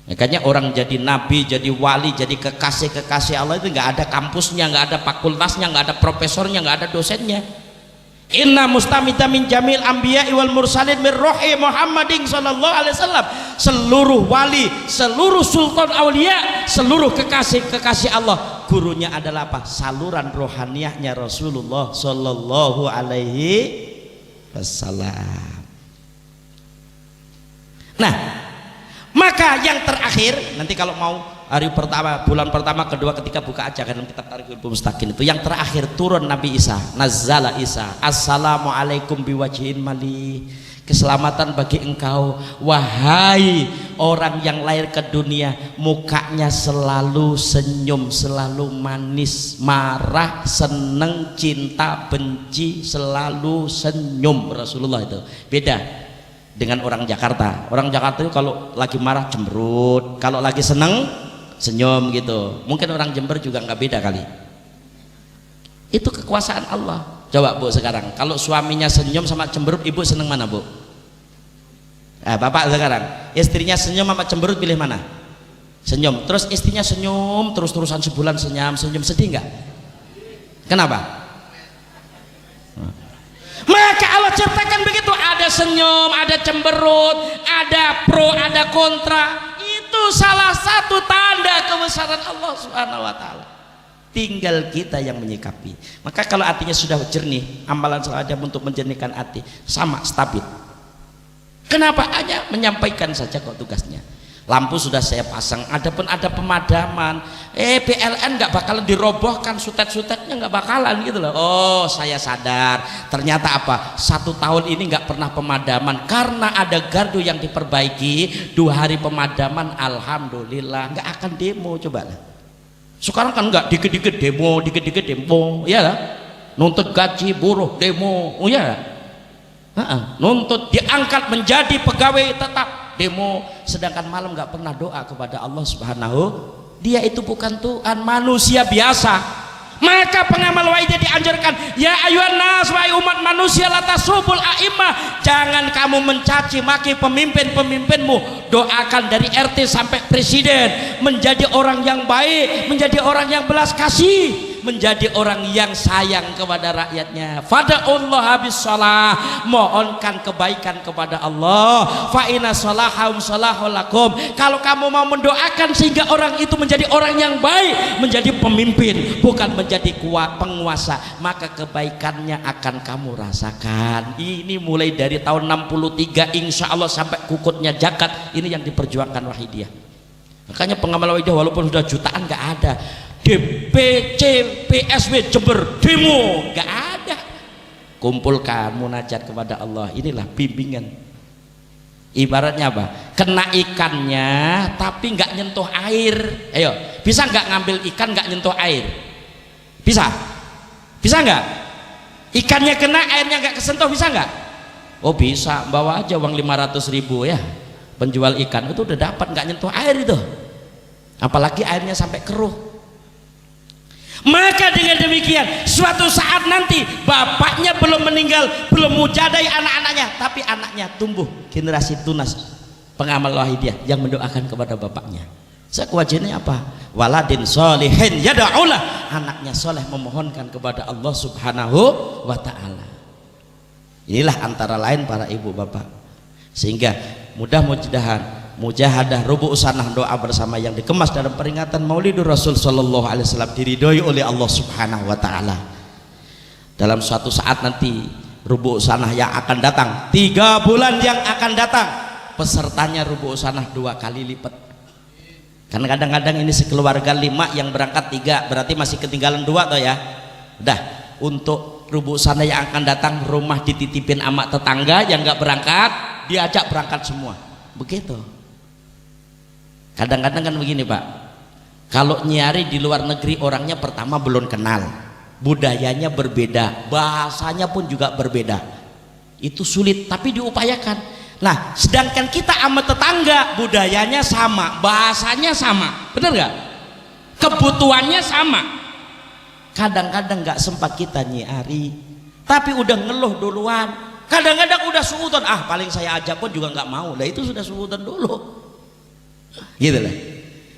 Makanya orang jadi nabi, jadi wali, jadi kekasih Allah itu nggak ada kampusnya, nggak ada fakultasnya, nggak ada profesornya, nggak ada dosennya. Inna mustamita min jamil anbiya'i wal mursalin min rohi Muhammadin sallallahu alaihi wasallam. Seluruh wali, seluruh sultan aulia, seluruh kekasih Allah, gurunya adalah apa? Saluran rohaniahnya Rasulullah sallallahu alaihi wasallam. Nah, maka yang terakhir nanti kalau mau hari pertama, bulan pertama, kedua, ketiga buka aja kan kitab Tariqul Mustaqim itu. Yang terakhir turun Nabi Isa, Nazzala Isa. Assalamualaikum biwajhin mali, keselamatan bagi engkau wahai orang yang lahir ke dunia mukanya selalu senyum, selalu manis, marah, seneng, cinta, benci, selalu senyum. Rasulullah itu beda dengan orang Jakarta. Orang Jakarta itu kalau lagi marah cemberut, kalau lagi seneng senyum gitu. Mungkin orang Jember juga nggak beda kali. Itu kekuasaan Allah. Coba Bu sekarang, kalau suaminya senyum sama cemberut, ibu seneng mana Bu? Bapak sekarang, istrinya senyum sama cemberut, pilih mana? Senyum. Terus istrinya senyum terus-terusan sebulan senyum, sedih nggak? Kenapa? Maka Allah ciptakan begitu, ada senyum, ada cemberut, ada pro, ada kontra. Itu salah satu tanda kebesaran Allah Subhanahu wa taala. Tinggal kita yang menyikapi. Maka kalau hatinya sudah jernih, amalan salat untuk menjernihkan hati sama stabil. Kenapa? Hanya menyampaikan saja kok tugasnya. Lampu sudah saya pasang, adapun ada pemadaman, PLN nggak bakalan dirobohkan, sutet-sutetnya nggak bakalan gitu loh. Oh, saya sadar ternyata apa, 1 tahun ini nggak pernah pemadaman karena ada gardu yang diperbaiki. 2 hari pemadaman, alhamdulillah nggak akan demo. Coba lah, sekarang kan nggak dikit-dikit demo, ya lah. Nuntut gaji buruh demo, oh ya, nuntut diangkat menjadi pegawai tetap demo, sedangkan malam nggak pernah doa kepada Allah Subhanahu. Dia itu bukan Tuhan, manusia biasa. Maka pengamal wajib dianjurkan, ya ayuhan nas, wahai umat manusia, la tasubul a'immah, jangan kamu mencaci maki pemimpinmu. Doakan dari RT sampai presiden menjadi orang yang baik, menjadi orang yang belas kasih. menjadi orang yang sayang kepada rakyatnya. Fada'ullah habis shalah, mohonkan kebaikan kepada Allah. Fa inna sholahum sholahul lakum. Kalau kamu mau mendoakan sehingga orang itu menjadi orang yang baik, menjadi pemimpin, bukan menjadi penguasa, maka kebaikannya akan kamu rasakan. Ini mulai dari tahun 63 insya Allah sampai kukutnya zakat, ini yang diperjuangkan Wahidiyah. Makanya pengamal Wahidiyah walaupun sudah jutaan nggak ada. DPC PSW Jember demo nggak ada. Kumpulkan munajat kepada Allah, inilah bimbingan. Ibaratnya apa? Kena ikannya tapi nggak nyentuh air. Ayo, bisa nggak ngambil ikan nggak nyentuh air? Bisa? Bisa nggak? Ikannya kena, airnya nggak kesentuh, bisa nggak? Oh bisa, bawa aja uang 500.000 ya. Penjual ikan itu udah dapat, nggak nyentuh air itu. Apalagi airnya sampai keruh. Maka dengan demikian suatu saat nanti bapaknya belum meninggal, belum mujadai anak-anaknya, tapi anaknya tumbuh generasi tunas pengamal Wahidiyah yang mendoakan kepada bapaknya. Kewajibannya apa? Waladin sholihin yada'ulah, anaknya soleh memohonkan kepada Allah subhanahu wa ta'ala. Inilah antara lain para ibu bapak, sehingga mudah-mudahan mujahadah rubu' sanah doa bersama yang dikemas dalam peringatan Maulidur Rasul sallallahu alaihi wasallam diridhoi oleh Allah Subhanahu wa taala. Dalam suatu saat nanti rubu' sanah yang akan datang, 3 bulan yang akan datang, pesertanya rubu' sanah 2 kali lipat. Karena kadang-kadang ini sekeluarga 5 yang berangkat 3, berarti masih ketinggalan 2 toh ya. Udah, untuk rubu' sanah yang akan datang, rumah dititipin amak tetangga yang nggak berangkat, diajak berangkat semua. Begitu. Kadang-kadang kan begini Pak, kalau nyari di luar negeri orangnya pertama belum kenal, budayanya berbeda, bahasanya pun juga berbeda, itu sulit tapi diupayakan. Nah sedangkan kita sama tetangga budayanya sama, bahasanya sama, bener nggak? Kebutuhannya sama. Kadang-kadang nggak sempat kita nyari, tapi udah ngeluh duluan. Kadang-kadang udah suudon, paling saya ajak pun juga nggak mau. Lah itu sudah suudon dulu. Gitu lah.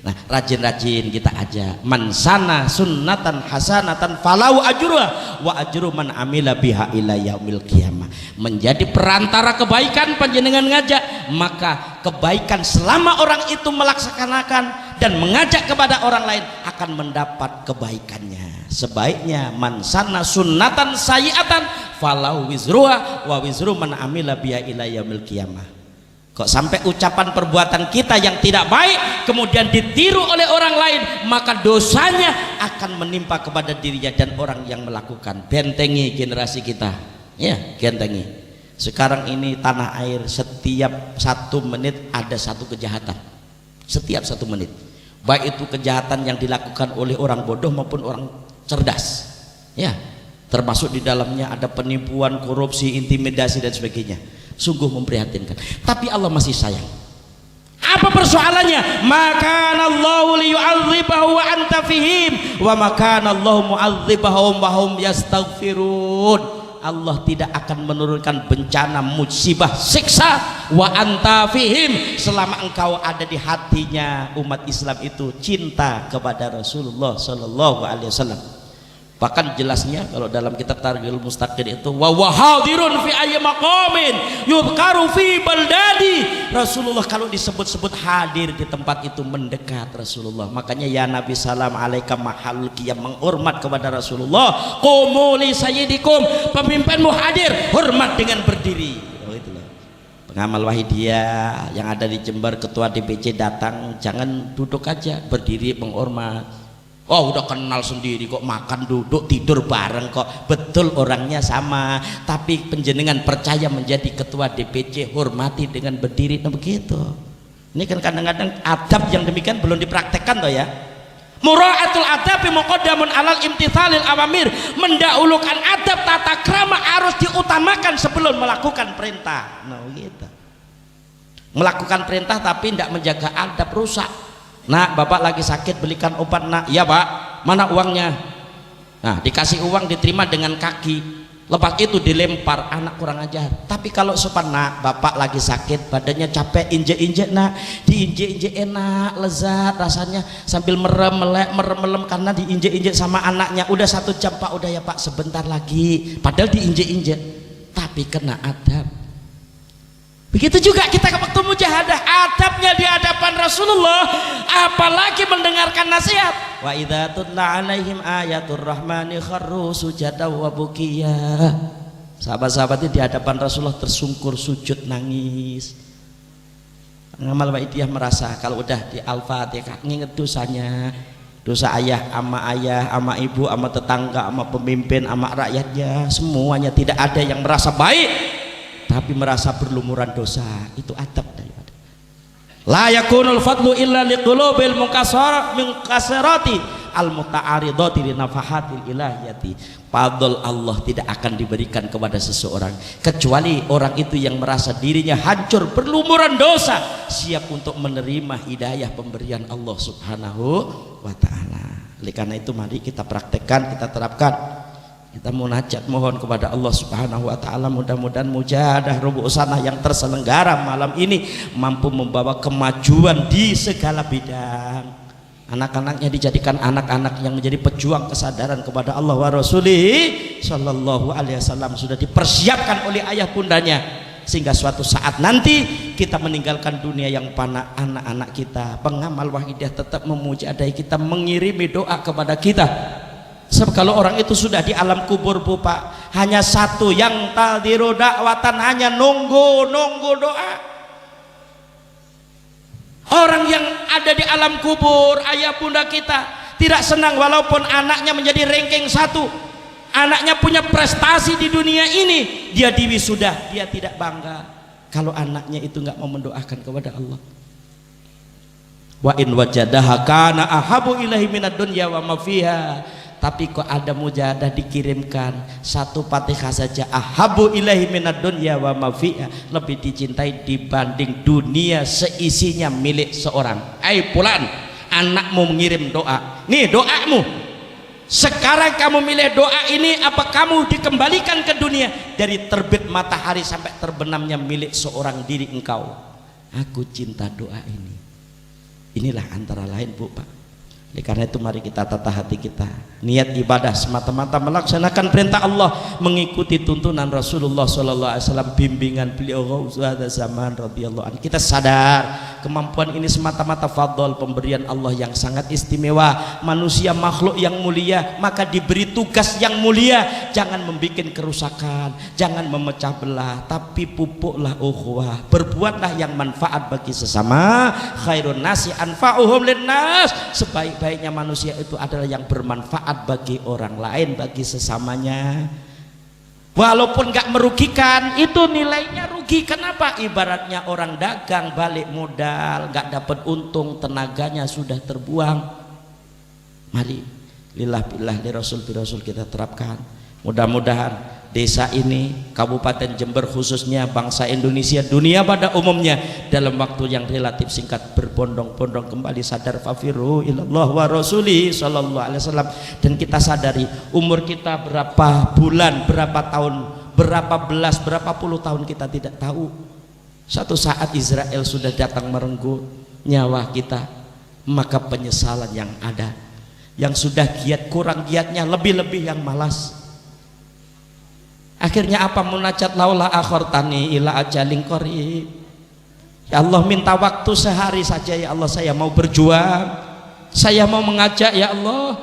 Nah, rajin-rajin kita ajak. Man sana sunnatan hasanatan falau ajruha wa ajru man amila biha ila yaumil qiyamah. Menjadi perantara kebaikan panjenengan ngajak, maka kebaikan selama orang itu melaksanakan dan mengajak kepada orang lain akan mendapat kebaikannya. Sebaiknya man sana sunnatan sayiatan falau wizruha wa wizru man amila biha ila yaumil qiyamah. Kok sampai ucapan perbuatan kita yang tidak baik kemudian ditiru oleh orang lain, maka dosanya akan menimpa kepada dirinya dan orang yang melakukan. Bentengi generasi kita ya, bentengi. Sekarang ini tanah air setiap 1 menit ada 1 kejahatan, setiap 1 menit, baik itu kejahatan yang dilakukan oleh orang bodoh maupun orang cerdas ya, termasuk di dalamnya ada penipuan, korupsi, intimidasi dan sebagainya. Sungguh memprihatinkan, tapi Allah masih sayang. Apa persoalannya? Maka Allahu liyu'adzibahu wa anta fihim wa maka Allahu mu'adzibahum wa hum yastaghfirun. Allah tidak akan menurunkan bencana, musibah, siksa wa anta fihim selama engkau ada di hatinya umat Islam itu cinta kepada Rasulullah sallallahu alaihi wasallam. Bahkan jelasnya kalau dalam kitab Targhibul Mustaqir itu wa hadirun fi ayyi maqamin yudhkaru fi baldadi. Rasulullah kalau disebut-sebut hadir di tempat itu, mendekat Rasulullah. Makanya ya Nabi salam alaika mahalul qiyam, menghormat kepada Rasulullah. Qumu li sayyidikum, pemimpinmu hadir, hormat dengan berdiri. Oh itulah. Pengamal Wahidiyah yang ada di Jember, ketua DPC datang, jangan duduk aja, berdiri menghormat. Oh udah kenal sendiri kok, makan duduk tidur bareng kok, betul orangnya sama, tapi penjenengan percaya menjadi ketua DPC, hormati dengan berdiri. Nah begitu. Ini kan kadang-kadang adab yang demikian belum dipraktekkan toh ya. Mura'atul adabi muqaddamun alal imtithalil awamir, mendahulukan adab tata krama harus diutamakan sebelum melakukan perintah. Nah begitu. Melakukan perintah tapi tidak menjaga adab, rusak. Nak, bapak lagi sakit, belikan obat nak. Iya pak, mana uangnya? Nah dikasih uang diterima dengan kaki. Lepas itu dilempar, anak kurang ajar. Tapi kalau sopan, nak, bapak lagi sakit, badannya capek, injek-injek nak, diinjek-injek enak, lezat rasanya, sambil merem karena diinjek-injek sama anaknya. Udah 1 jam pak, udah ya pak, sebentar lagi. Padahal diinjek-injek, tapi kena adab. Begitu juga kita waktu mujahadah, adabnya di hadapan Rasulullah, apalagi mendengarkan nasihat. Wa idza tutla alaihim ayatur rahmani kharru sujada wa bukiya. Sahabat-sahabat itu di hadapan Rasulullah tersungkur sujud nangis. Ngamal Waidiyah merasa kalau udah di Al-Fatihah nginget dosanya, dosa ayah, ama ibu, ama tetangga, ama pemimpin, ama rakyatnya, semuanya tidak ada yang merasa baik tapi merasa berlumuran dosa. Itu adab daripada la yakunul fadlu illa liqulubil munkasirati al muta'aridati li nafahatil ilahiyati. Fadl Allah tidak akan diberikan kepada seseorang kecuali orang itu yang merasa dirinya hancur, berlumuran dosa, siap untuk menerima hidayah pemberian Allah Subhanahu wa taala. Oleh karena itu mari kita praktekkan, kita terapkan. Kita munajat mohon kepada Allah Subhanahu wa taala, mudah-mudahan mujahadah rubu' sanah yang terselenggara malam ini mampu membawa kemajuan di segala bidang. Anak-anaknya dijadikan anak-anak yang menjadi pejuang kesadaran kepada Allah wa Rasulih sallallahu alaihi wasallam, sudah dipersiapkan oleh ayah bundanya sehingga suatu saat nanti kita meninggalkan dunia yang fana, anak-anak kita, pengamal Wahidiyah tetap memujahadah kita, mengirimi doa kepada kita. Sebab kalau orang itu sudah di alam kubur Bu Pak, hanya satu yang tadiru dakwatan, hanya nunggu doa. Orang yang ada di alam kubur, ayah bunda kita tidak senang walaupun anaknya menjadi ranking 1, anaknya punya prestasi di dunia ini, dia diwisuda, dia tidak bangga kalau anaknya itu nggak mau mendoakan kepada Allah. Wa in wajadaha kana ahabu ilahi minad dunya wa ma fiha. Tapi kok ada mujahadah dikirimkan 1 Fatihah saja, ahabu ilahi minad dunya wa ma fiha, lebih dicintai dibanding dunia seisinya milik seorang. Pulan, anakmu mengirim doa, nih doamu, sekarang kamu milih doa ini, apa kamu dikembalikan ke dunia dari terbit matahari sampai terbenamnya milik seorang diri engkau. Aku cinta doa ini. Inilah antara lain Bu Pak. Karena itu mari kita tata hati kita, niat ibadah semata-mata melaksanakan perintah Allah, mengikuti tuntunan Rasulullah SAW, bimbingan beliau Ghausul Zaman radhiyallahu anhu. Kita sadar kemampuan ini semata-mata fadl, pemberian Allah yang sangat istimewa. Manusia makhluk yang mulia, maka diberi tugas yang mulia. Jangan membuat kerusakan, jangan memecah belah, tapi pupuklah ukhuwah, berbuatlah yang manfaat bagi sesama. Khairun nasi anfa'uhum linnas, sebaik-baiknya manusia itu adalah yang bermanfaat bagi orang lain, bagi sesamanya. Walaupun gak merugikan, itu nilainya rugi. Kenapa? Ibaratnya orang dagang balik modal, gak dapat untung, tenaganya sudah terbuang. Mari lillah billah li rasul bi rasul kita terapkan. Mudah-mudahan desa ini, Kabupaten Jember khususnya, bangsa Indonesia, dunia pada umumnya dalam waktu yang relatif singkat berbondong-bondong kembali sadar fafiru ilallah wa rasuli sallallahu alaihi wasallam. Dan kita sadari umur kita berapa bulan, berapa tahun, berapa belas, berapa puluh tahun kita tidak tahu. Satu saat Israel sudah datang merenggut nyawa kita, maka penyesalan yang ada, yang sudah giat kurang giatnya, lebih-lebih yang malas. Akhirnya apa? Munajat laula akhortani ila ajalin qarib. Ya Allah, minta waktu sehari saja ya Allah, saya mau berjuang, saya mau mengajak ya Allah.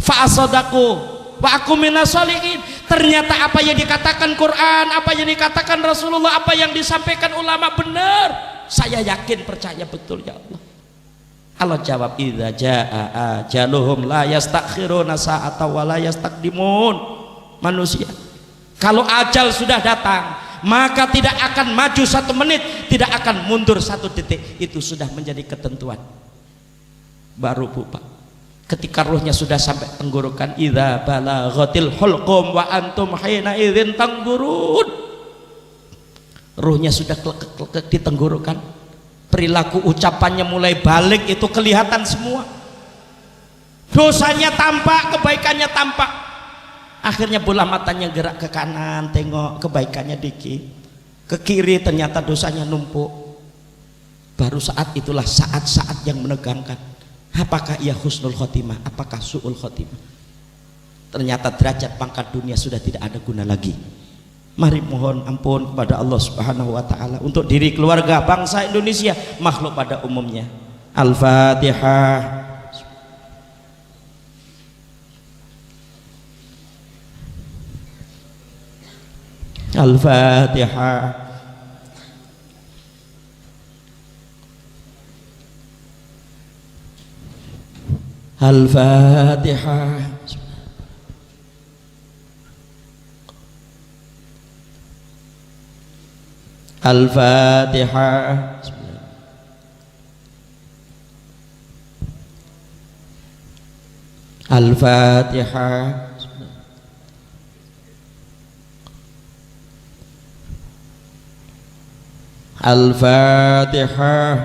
Fa asadaku wa aku minas sholihin. Ternyata apa yang dikatakan Quran, apa yang dikatakan Rasulullah, apa yang disampaikan ulama benar. Saya yakin, percaya betul ya Allah. Allah jawab, idza jaa ajaluhum la yastakhiruna sa'ata wa la yastaqdimun. Manusia kalau ajal sudah datang, maka tidak akan maju 1 menit, tidak akan mundur 1 detik. Itu sudah menjadi ketentuan. Baru Bu Pak, ketika ruhnya sudah sampai tenggorokan, idza balaghatil hulqum wa antum hina idzin tanggurun, ruhnya sudah klek-klek di tenggorokan, perilaku ucapannya mulai balik, itu kelihatan semua. Dosanya tampak, kebaikannya tampak. Akhirnya bola matanya gerak ke kanan, tengok kebaikannya dikit, ke kiri ternyata dosanya numpuk. Baru saat itulah saat-saat yang menegangkan. Apakah ia husnul khotimah, apakah su'ul khotimah? Ternyata derajat pangkat dunia sudah tidak ada guna lagi. Mari mohon ampun kepada Allah Subhanahu wa taala untuk diri, keluarga, bangsa Indonesia, makhluk pada umumnya. Al-Fatihah. Al-Fatihah. Al-Fatihah. Al-Fatihah. Al-Fatihah. Al-Fatihah.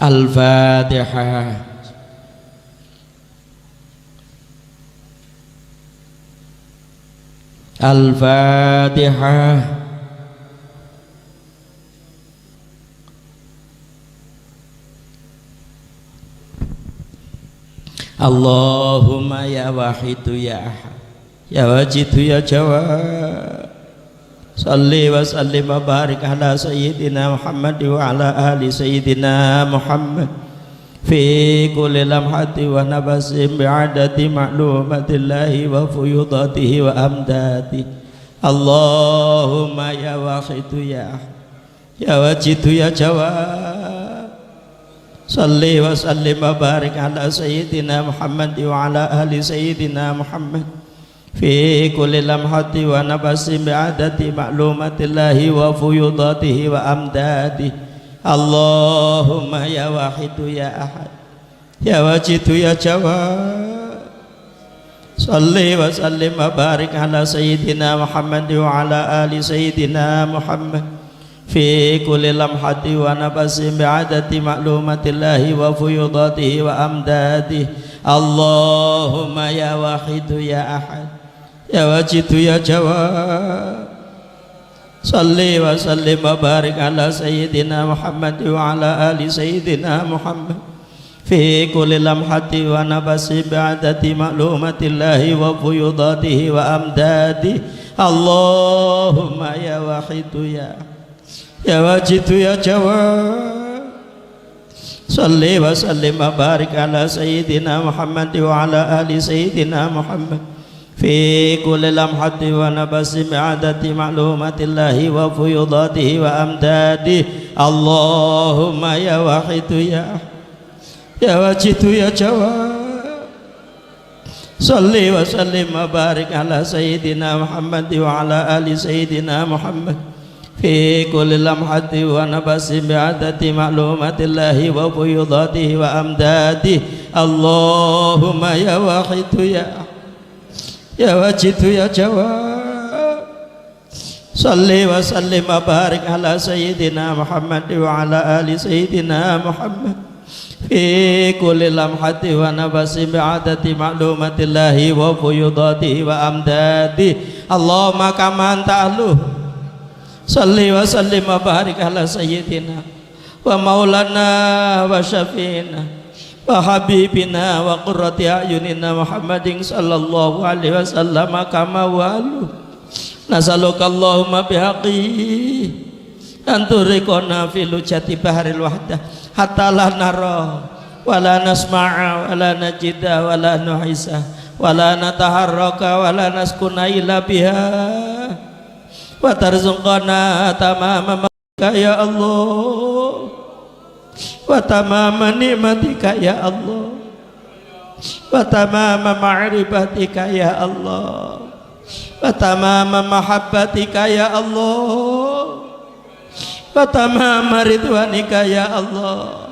Al-Fatihah. Al-Fatihah. Allahumma ya wahidu ya ahad ya wajidu ya jawad, salli wa sallim wa barik ala sayyidina Muhammad wa ala ali sayyidina Muhammad fi kulli lamhati wa nabasim bi'adati ma'lumatillahi wa fuyudatihi wa amdati. Allahumma ya wahidu ya ahad ya wajidu ya jawad, salli wa sallim wa barik ala sayyidina Muhammad wa ala ali sayyidina Muhammad fi kulli lamhati wa nabasim bi'adati ma'lumatillahi wa fuyudatihi wa amdadi. Allahumma ya wahidu ya ahad ya wajidu ya jawad, salli wa sallim wa barik ala sayyidina Muhammad wa ala ali sayyidina Muhammad fi kulli lamhati wa nabasim bi'adati ma'lumatillahi wa fuyudatihi wa amdadi. Allahumma ya wahidu ya ahad ya wajidu ya jawad, salli wa sallim wa barik ala sayyidina Muhammad wa ala ali sayyidina Muhammad fi kulli lamhati wa nabasi bi'adati ma'lumatillahi wa fuyudatihi wa amdadi. Allahumma ya wahidu ya wajidu ya jawad, salli wa sallim wa barik ala sayyidina Muhammad wa ala ali sayyidina Muhammad fi kulli lamhati wa nabasi bi'adati ma'lumatillahi wa fuyudatihi wa amdadi. Allahumma ya wahidu ya wajidu ya jawad, salli wa sallim wa barik ala sayyidina Muhammad wa ala ali sayyidina Muhammad fi kulli lamhati wa nabasi bi'adati ma'lumatillahi wa fuyudatihi wa amdadi. Allahumma ya wahidu ya wajidu ya jawad, salli wa sallim wa barik ala sayyidina Muhammad wa ala ali sayyidina Muhammad fi kulli lamhati wa nabasi bi'adati ma'lumatillahi wa fuyudatihi wa amdadi. Allahumma kama anta ahluh, salli wa sallim wa barik ala sayyidina wa maulana wa syafi'ina wa habibina wa qurrati a'yunina Muhammadin sallallahu alaihi wasallam kama walu. Nasaluka Allahumma bihaqi anturiqona fi lujati baharil wahdah hatta la nara wa la nasma'a wa la najida wa la nuhisa wa la nataharraka wa la naskuna illa biha wa tarzuqana tamama ya Allah wa tamama ni'matika ya Allah wa tamama ma'rifatika ya Allah wa tamama mahabbatika ya Allah wa tamama ridwanika ya Allah.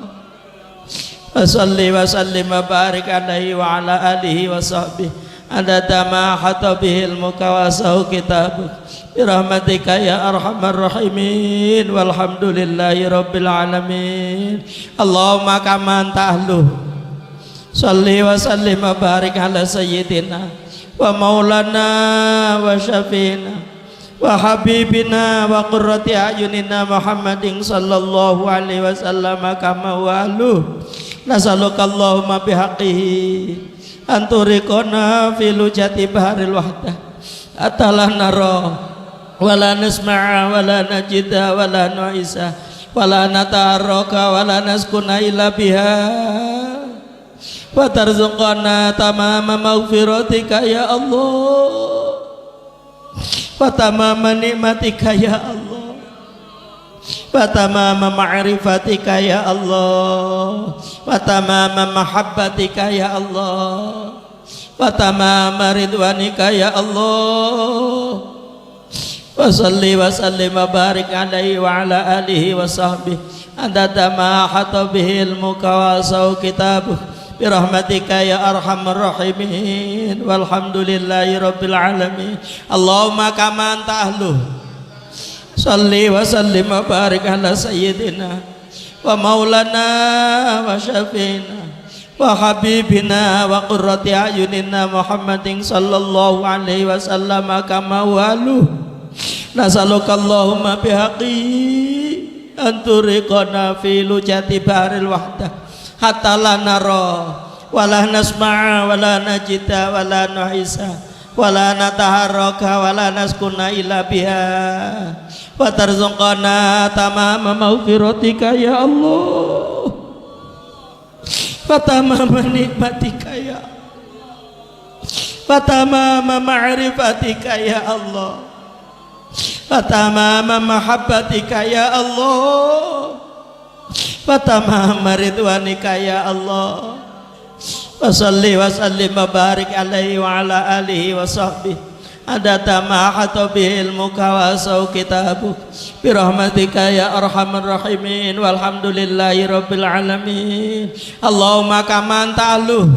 Wa salli wa sallim wa barik alaihi wa ala alihi wa sahbihi adada ma hata bihi ilmuka wa sahu kitabuk birahmatika ya arhamar rahimin walhamdulillahi rabbil alamin. Allahumma kama anta ahlu salli wa sallim wa barik ala sayyidina wa maulana wa syafiina wa habibina wa qurrati ayunina Muhammadin sallallahu alaihi wasallam kama walu. Nasaluka Allahumma bihaqqihi anturiqona fi lujati baharil wahdah atalah nara wala nasma'a wala najida wala nu'isa wala nataharraka wala naskuna illa biha wa tarzuqana tamama maghfiratika ya Allah wa tamama nikmatika ya Allah wa tamama ma'rifatika ya Allah wa tamama mahabbatika ya Allah wa tamama ridwanika ya Allah. Wa salli wa sallim wa barik alaihi wa ala alihi wa sahbihi adada ma hata bihi ilmuka wa saw kitabuh birahmatika ya arhamar rahimin walhamdulillahi rabbil alamin. Allahumma kama anta ahlu salli wa sallim wa barik ala sayyidina wa maulana wa syafiina wa habibina wa qurrati ayunina Muhammadin sallallahu alaihi wasallam kama walu. Nasaluka Allahumma bihaqqi anturiqana fi lujati baharil wahdah hatta la nara wala nasma'a wala najida wala nuhisa wala nataharraka wala naskuna illa biha wa tarzuqana tamama maghfiratika ya Allah wa tamama nikmatika ya wa tamama ma'rifatika ya Allah wa tamama mahabbatika ya Allah wa tamama ridwanika ya Allah. Wa salli wa sallim wa barik alaihi wa ala alihi wa sahbihi adada ma hata bihi ilmuka wa saw kitabuk birahmatika ya arhamar rahimin walhamdulillahi rabbil alamin. Allahumma kama anta ahlu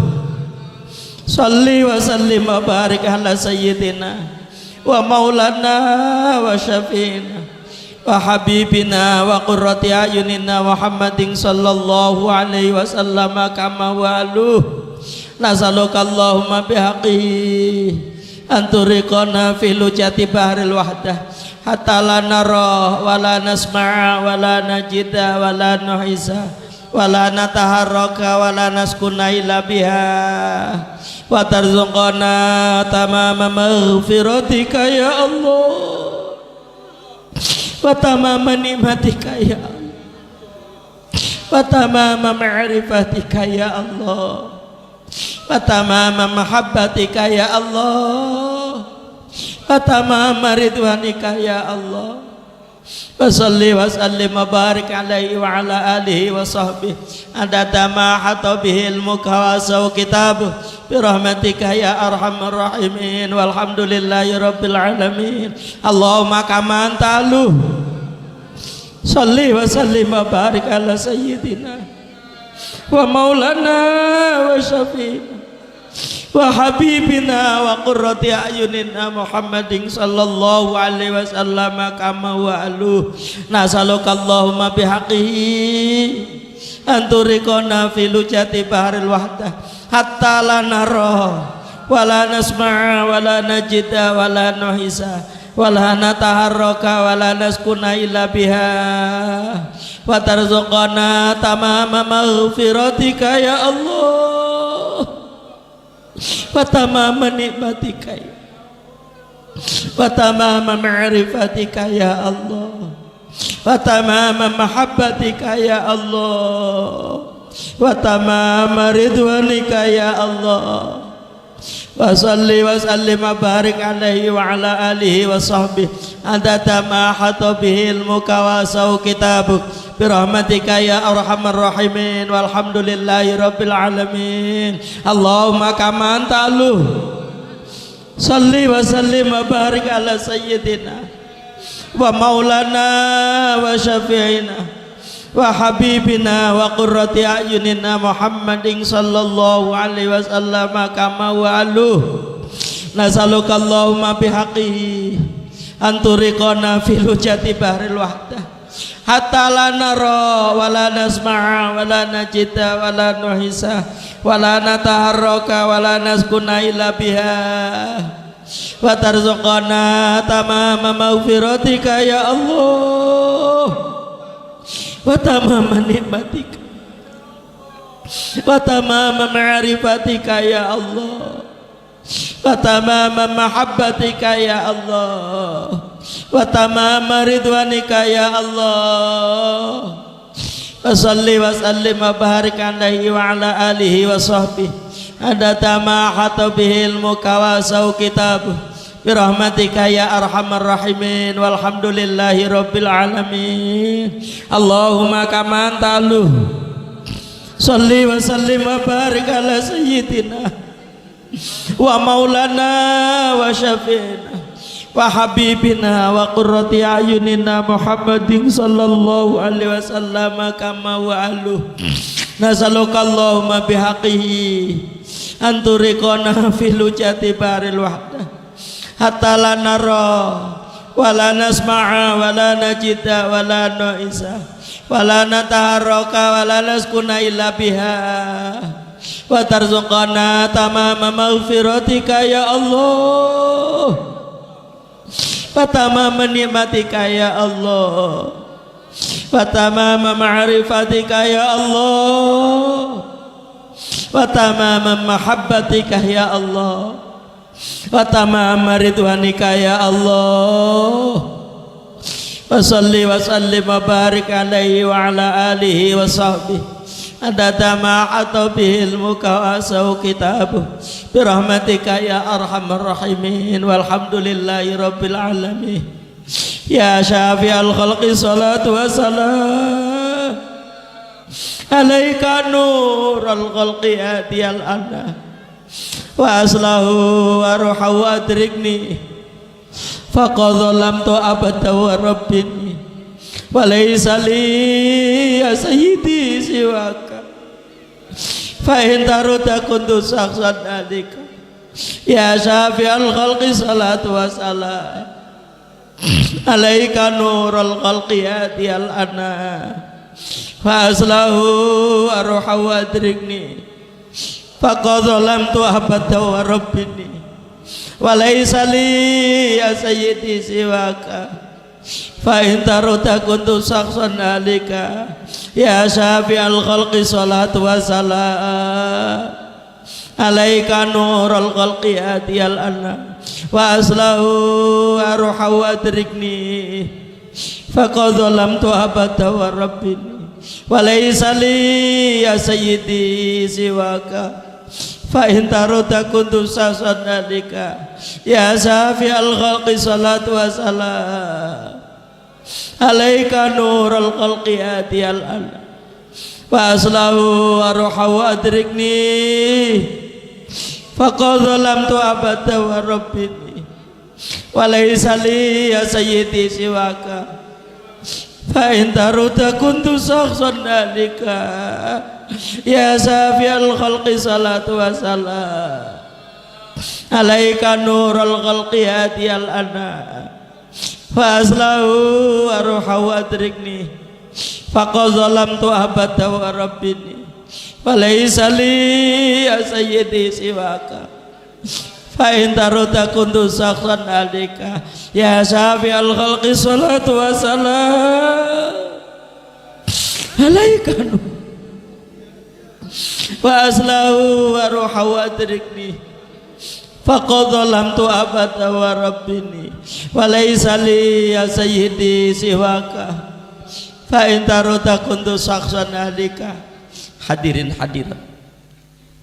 salli wa sallim wa barik ala sayyidina wa maulana wa syafiina wa habibina wa qurrati ayunina Muhammadin sallallahu alaihi wasallam kama walu. Nasaluka Allahumma bihaqqihi anturiqana fi lujati baharil wahdah hatta la nara wa la nasma'a wa la najida wa la nuhisa wa la nataharraka wa la naskuna illa biha wa tarzuqana tamama maghfiratika ya Allah wa tamama nikmatika ya Allah wa tamama ma'rifatika ya Allah wa tamama mahabbatika ya Allah wa tamama ridwanika ya Allah. Wa salli wa sallim wa barik alaihi wa ala alihi wa sahbihi adada ma hata bihi ilmuka wa saw kitabuh birahmatika ya arhamar rahimin walhamdulillahi rabbil alamin. Allahumma kama anta ahlu salli wa sallim wa barik ala sayyidina wa maulana wa syafiina wa habibina wa qurrati ayunina Muhammadin sallallahu alaihi wasallam kama walu. Nasaluka Allahumma bihaqqihi anturiqana fi lujati baharil wahdah hatta la nara wa la nasma'a wa la najida wa la nuhisa wa la nataharraka wa la naskuna illa biha wa tarzuqana tamama maghfiratika ya Allah wa tamama nikmatika wa tamama ma'rifatika ya Allah wa tamama mahabbatika ya Allah wa tamama ridwanika ya Allah. Wa salli wa sallim wa barik alaihi wa ala alihi wa sahbihi adada ma hata bihi ilmuka wa saw kitabuk birahmatika ya arhamar rahimin walhamdulillahi rabbil alamin. Allahumma kama anta ahlu salli wa sallim wa barik ala sayyidina wa maulana wa syafi'ina wa habibina wa qurrati ayunina Muhammadin sallallahu alaihi wasallam kama walu. Nasaluka Allahumma bihaqqihi anturiqana fil hujati bahril wahdah hatta la nara wa la nasma'a wa la najida wa la nuhisa wa la nataharraka wa la naskuna illa biha wa tarzuqana tamama maghfiratika ya Allah wa tamama nikmatika wa tamama ma'rifatika ya Allah wa tamama mahabbatika ya Allah wa tamama ridwanika ya Allah wa salli wa sallim wa barik alaihi wa ala alihi wa sahbihi adata ma hata bihi ilmuka wa sau kitab birahmatika ya arhamar rahimin walhamdulillahi rabbil alamin Allahumma kama antalu salli wa sallim wa barik ala sayyidina wa maulana wa syafi'ina wa habibina wa qurrati ayunina Muhammadin sallallahu alaihi wasallam kama wa'aluh nasaluka Allahumma bihaqihi anturiqona fil hujati baril wahdah hatta la nara wa la nasma'a wa la najida wa la nu'isa wa la nataharraka wa la naskuna illa biha wa tarzuqana tamama maghfiratika ya Allah wa tamama nikmatika ya Allah wa tamama ma'rifatika ya Allah wa tamama mahabbatika ya Allah wa tamama ridwanika ya Allah wa salli wa sallim wa barik alaihi wa ala alihi wa sahbihi adada ma hata bihi ilmuka wa sau kitabuh birahmatika ya arhamar rahimin walhamdulillahi rabbil alamin ya syafi'al khalqi salatu wa salam alaika nural khalqi hadiyal ana wa aslahu wa ruhahu adrikni faqad zalamtu abada wa rabbini wa laysa li ya sayyidi siwaka fa in taruda kuntu saksan alika ya syafi'al khalqi salatu wa salam alaika nurul khalqi hadiyal ana fa aslahu arhaw adrikni faqad zalamtu abada wa rabbini wa laysa li ya sayyidi siwaka fa in taruda kuntu saksan alika ya syafi'al khalqi salatu wa salam alaika nurul khalqi hadiyal ana wa aslahu arhaw adrikni faqad zalamtu abada wa rabbini wa laysa li ya sayyidi siwaka fa in taruda kuntu saksan alika ya syafi'al khalqi salatu wa salam alaika nurul khalqi hadiyal ana wa aslahu arhaw adrikni faqad zalamtu abada wa rabbini wa laysa li ya sayyidi siwaka fa in taruda kuntu saksan alika ya syafi'al khalqi salatu wa salam alaika nurul khalqi hadiyal ana fa aslahu arhaw adrikni faqad zalamtu abada wa rabbini wa laysa li ya sayyidi siwaka fa in taruda kuntu saksan alika ya syafi'al khalqi salatu wa salam alaika wa aslahu arhaw adrikni faqad zalamtu abada wa rabbini wa laysa li ya sayyidi siwaka fa in taruda kuntu saksan alika. Hadirin hadirat,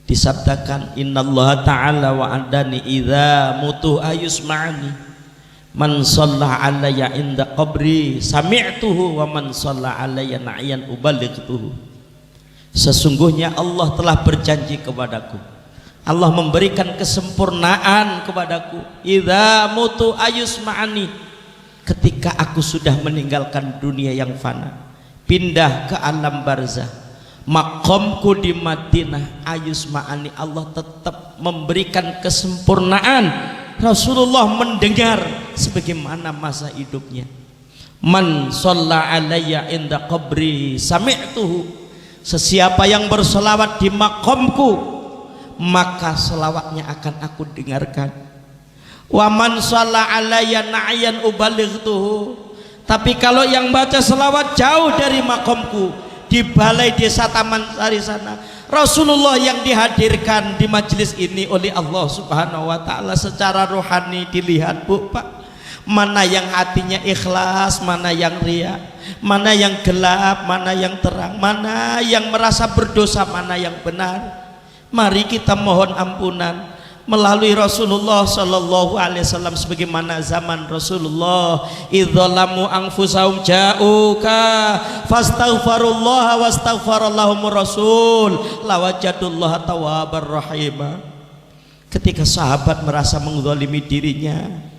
disabdakan innallaha ta'ala wa andani idza mutu ayusma'ani man shalla alayya inda qabri sami'tuhu wa man shalla alayya na'iyan ubalightuhu. Sesungguhnya Allah telah berjanji kepadaku, Allah memberikan kesempurnaan kepadaku. Idza mutu ayusma'ani, ketika aku sudah meninggalkan dunia yang fana, pindah ke alam barzah, maqamku di Madinah ayusma'ani, Allah tetap memberikan kesempurnaan Rasulullah mendengar sebagaimana masa hidupnya. Man shalla alayya inda qabri sami'tuhu, sesiapa yang berselawat di makomku maka selawatnya akan aku dengarkan. Wa man shalla alayya na'yan ubalightuhu, tapi kalau yang baca selawat jauh dari makomku di balai desa Taman Sari sana, Rasulullah yang dihadirkan di majelis ini oleh Allah Subhanahu wa ta'ala secara rohani dilihat, Bu, Pak, mana yang hatinya ikhlas, mana yang riya, mana yang gelap, mana yang terang, mana yang merasa berdosa, mana yang benar. Mari kita mohon ampunan melalui Rasulullah sallallahu alaihi wasallam, sebagaimana zaman Rasulullah, idzalamu anfusahum ja'uka fastaghfirullah wastaghfarallahumur rasul lawajadullaha tawwabar rahima. Ketika sahabat merasa menzalimi dirinya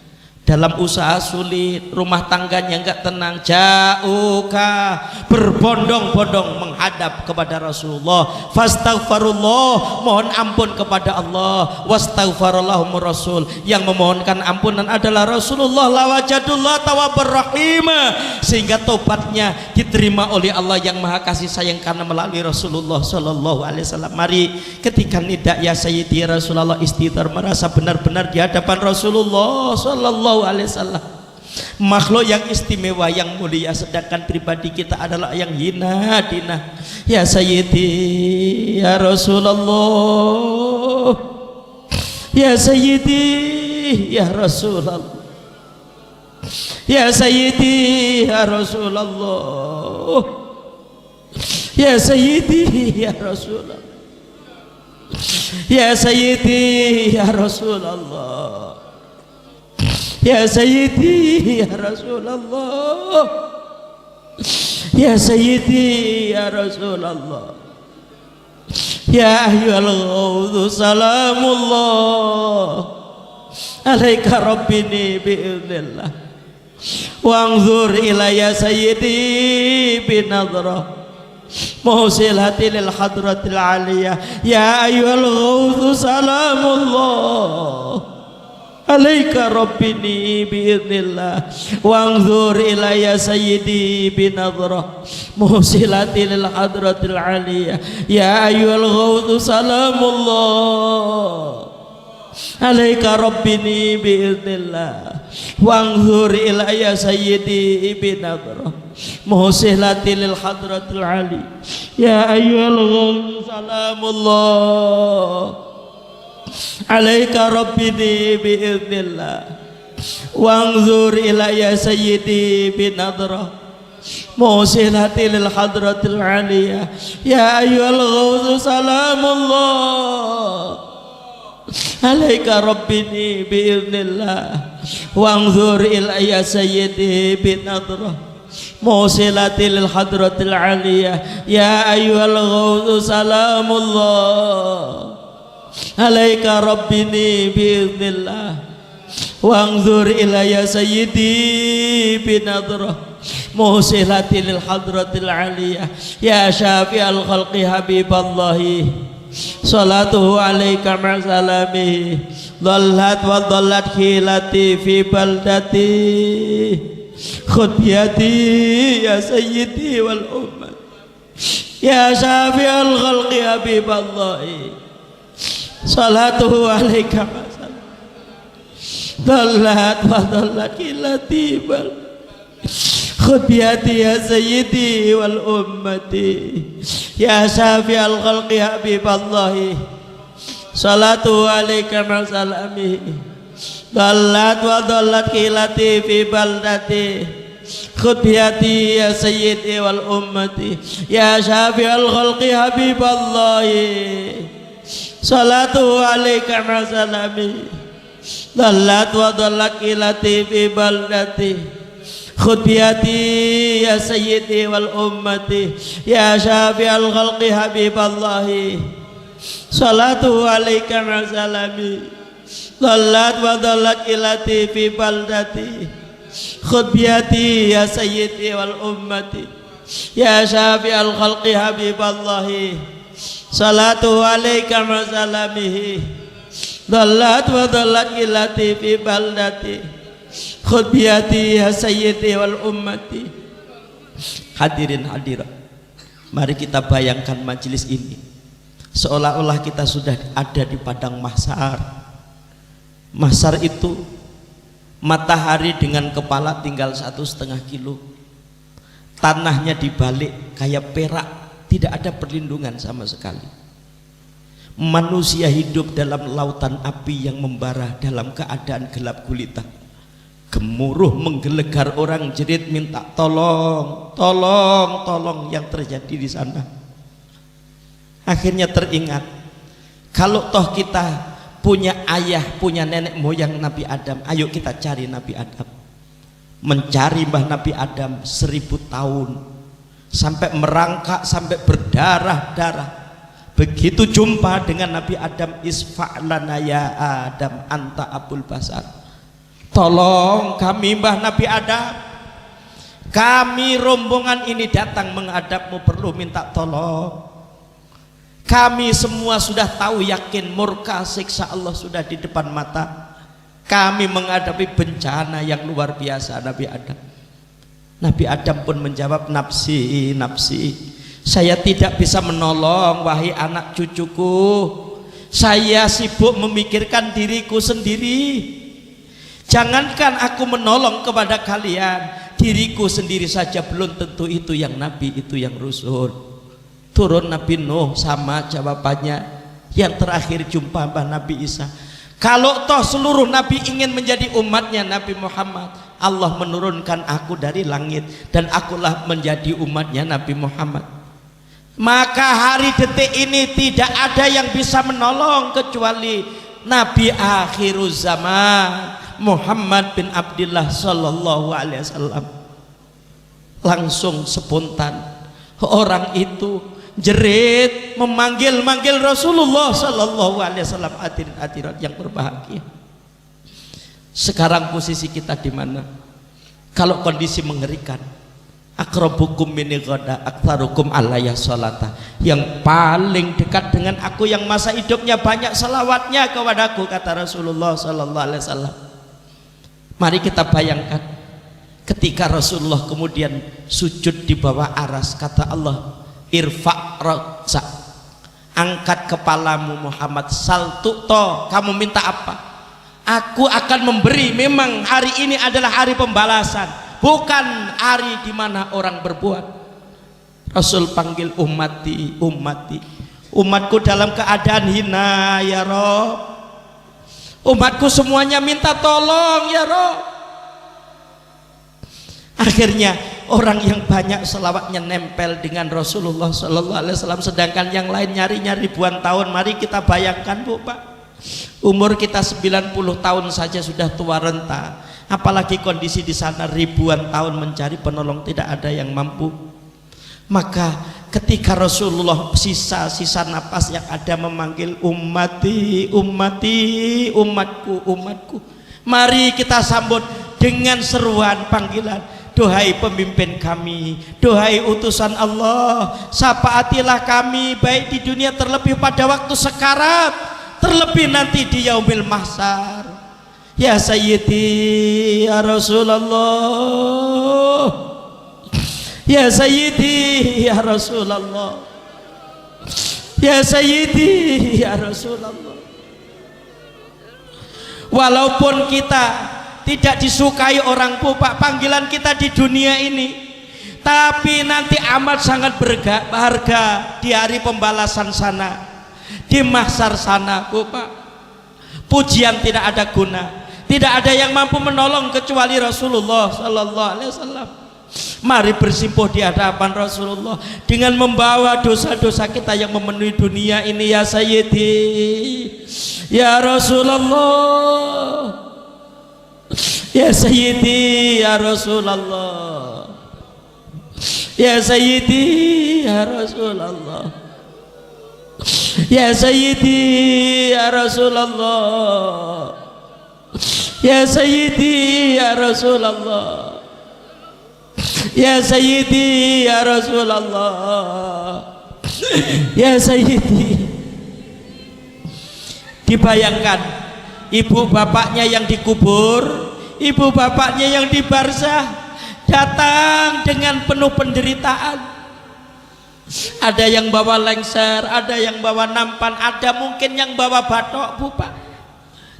dalam usaha sulit, rumah tangganya enggak tenang, ja'uka, berbondong-bondong menghadap kepada Rasulullah, fastaghfirullah, mohon ampun kepada Allah, wastaghfarallahumur rasul, yang memohonkan ampunan adalah Rasulullah, lawajadullah tawwabar rahima, sehingga tobatnya diterima oleh Allah yang maha kasih sayang karena melalui Rasulullah sallallahu alaihi wasallam. Mari ketika nidak ya sayyidi Rasulullah istighfar, merasa benar-benar di hadapan Rasulullah sallallahu alaihi wasallam, makhluk yang istimewa, yang mulia, sedangkan pribadi kita adalah yang hina dina. Ya sayyidi ya Rasulullah, ya sayyidi ya Rasulullah, ya sayyidi ya Rasulullah, ya sayyidi ya Rasulullah, ya sayyidi ya Rasulullah, ya sayyidi ya Rasulullah, ya sayyidi ya Rasulullah, ya ayyuhal ghawdu salamullah alaika rabbini bi'idznillah wa'anzur ilayya sayyidi binadhrah muhsilati lil hadratil aliyah, ya ayyuhal ghawdu salamullah alaika rabbini bi'idznillah wa'anzur ilayya sayyidi binadhrah muhsilati lil hadratil aliyah, ya ayyuhal ghawdu salamullah alaika rabbini bi'idznillah wa'anzur ilayya sayyidi binadhrah muhsilati lil hadratil aliyah, ya ayyuhal ghawdu salamullah alaika rabbini bi'idznillah wa'anzur ilayya sayyidi binadhrah muhsilati lil hadratil aliyah, ya ayyuhal ghawdu salamullah alaika rabbini bi'idznillah wa'anzur ilayya sayyidi binadhrah muhsilati lil hadratil aliyah, ya ayyuhal ghawdu salamullah alaika rabbini bi'idznillah wa'anzur ilayya sayyidi binadhrah muhsilati lil hadratil aliyah, ya syafi'al khalqi habiballahi salatuhu alaika ma'salamihi dhallat wa dhallat khilati fi baldati khutbiyati ya sayyidi wal ummat, ya syafi'al khalqi habiballahi salatuhu alaika ma'salam dhallat wa dhallat khilati bal khutbiyati ya sayyidi wal ummati, ya syafi'al khalqi habiballahi salatuhu alaika ma'salamihi dhallat wa dhallat khilati fi baldati khutbiyati ya sayyidi wal ummati, ya syafi'al khalqi habiballahi salatu alaika ma'salami dhallat wa dhallat khilati fi baldati khutbiyati ya sayyidi wal ummati, ya syafi'al khalqi habiballahi salatu alaika ma'salami dhallat wa dhallat khilati fi baldati khutbiyati ya sayyidi wal ummati, ya syafi'al khalqi habiballahi salatu alaika ma'salamihi Dalat wa dalat ilati fi baldati khud biyati ya sayyidi wal ummati. Hadirin hadirat, mari kita bayangkan majelis ini seolah-olah kita sudah ada di padang mahsyar. Mahsyar itu matahari dengan kepala tinggal 1,5 kilo, tanahnya dibalik kayak perak, tidak ada perlindungan sama sekali. Manusia hidup dalam lautan api yang membara dalam keadaan gelap gulita. Gemuruh menggelegar, orang jerit minta tolong, tolong, tolong yang terjadi di sana. Akhirnya teringat, kalau toh kita punya ayah, punya nenek moyang Nabi Adam, ayo kita cari Nabi Adam. Mencari mbah Nabi Adam 1000 tahun, sampai merangkak, sampai berdarah-darah. Begitu jumpa dengan Nabi Adam, isfa'lana ya Adam anta abul basar, tolong kami mbah Nabi Adam, kami rombongan ini datang menghadapmu, perlu minta tolong. Kami semua sudah tahu yakin murka siksa Allah sudah di depan mata. Kami menghadapi bencana yang luar biasa. Nabi Adam, Nabi Adam pun menjawab, nafsi, nafsi, saya tidak bisa menolong wahai anak cucuku, saya sibuk memikirkan diriku sendiri. Jangankan aku menolong kepada kalian, diriku sendiri saja belum tentu itu yang nabi, itu yang rasul. Turun Nabi Nuh sama jawabannya. Yang terakhir jumpa Mbah Nabi Isa, kalau toh seluruh nabi ingin menjadi umatnya Nabi Muhammad, Allah menurunkan aku dari langit dan akulah menjadi umatnya Nabi Muhammad. Maka hari detik ini tidak ada yang bisa menolong kecuali Nabi akhir zaman Muhammad bin Abdullah sallallahu alaihi wasallam. Langsung spontan orang itu jerit memanggil-manggil Rasulullah sallallahu alaihi wasallam. Hadirin hadirat yang berbahagia, sekarang posisi kita di mana? Kalau kondisi mengerikan, akrabukum minni ghada aktsarukum alayya sholata, yang paling dekat dengan aku, yang masa hidupnya banyak salawatnya kepadaku, kata Rasulullah sallallahu alaihi wasallam. Mari kita bayangkan ketika Rasulullah kemudian sujud di bawah aras, kata Allah, irfa' ra'sak, angkat kepalamu Muhammad, saltu'to, kamu minta apa? Aku akan memberi. Memang hari ini adalah hari pembalasan, bukan hari di mana orang berbuat. Rasul panggil ummati, ummati, umatku dalam keadaan hina ya Rob, umatku semuanya minta tolong ya Rob. Akhirnya orang yang banyak selawatnya nempel dengan Rasulullah sallallahu alaihi wasallam, sedangkan yang lain nyari-nyari ribuan tahun. Mari kita bayangkan Bu Pak, umur kita 90 tahun saja sudah tua renta, apalagi kondisi di sana ribuan tahun mencari penolong, tidak ada yang mampu. Maka ketika Rasulullah sisa napas yang ada memanggil ummati, ummati, umatku, umatku, mari kita sambut dengan seruan panggilan, duhai pemimpin kami, duhai utusan Allah, syafaatilah kami baik di dunia terlebih pada waktu sekarat, terlebih nanti di yaumil mahsyar. Ya Sayyidi ya Rasulullah, ya Sayyidi ya Rasulullah, ya Sayyidi ya Rasulullah. Walaupun kita tidak disukai orang Pak, panggilan kita di dunia ini, tapi nanti amat sangat berharga di hari pembalasan sana, di mahsyar sana Pak. Pujian tidak ada guna, tidak ada yang mampu menolong kecuali Rasulullah sallallahu alaihi wasallam. Mari bersimpuh di hadapan Rasulullah dengan membawa dosa-dosa kita yang memenuhi dunia ini. Ya Sayyidi ya Rasulullah, ya Sayyidi ya Rasulullah, ya Sayyidi ya Rasulullah, ya Sayyidi ya Rasulullah, ya Sayyidi ya Rasulullah, ya Sayyidi ya Rasulullah, ya Sayyidi. Dibayangkan ibu bapaknya yang dikubur, ibu bapaknya yang di barzah datang dengan penuh penderitaan. Ada yang bawa lengser, ada yang bawa nampan, ada mungkin yang bawa batok, Bu Pak.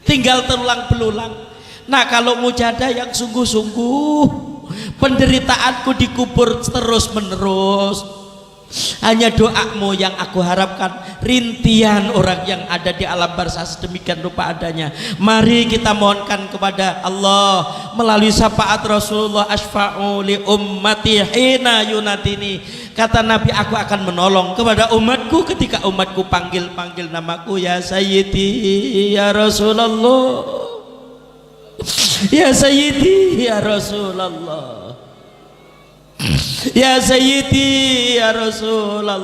Tinggal terulang belulang. Nah, kalau mujahadah yang sungguh-sungguh, penderitaanku dikubur terus menerus. Hanya doamu yang aku harapkan. Rintihan orang yang ada di alam barzah sedemikian rupa adanya. Mari kita mohonkan kepada Allah melalui syafaat Rasulullah, asfa'u li ummati hina yunatini. Kata Nabi, aku akan menolong kepada umatku ketika umatku panggil-panggil namaku, ya Sayyidi ya Rasulullah, ya Sayyidi ya Rasulullah, ya Sayyidi ya Rasulullah,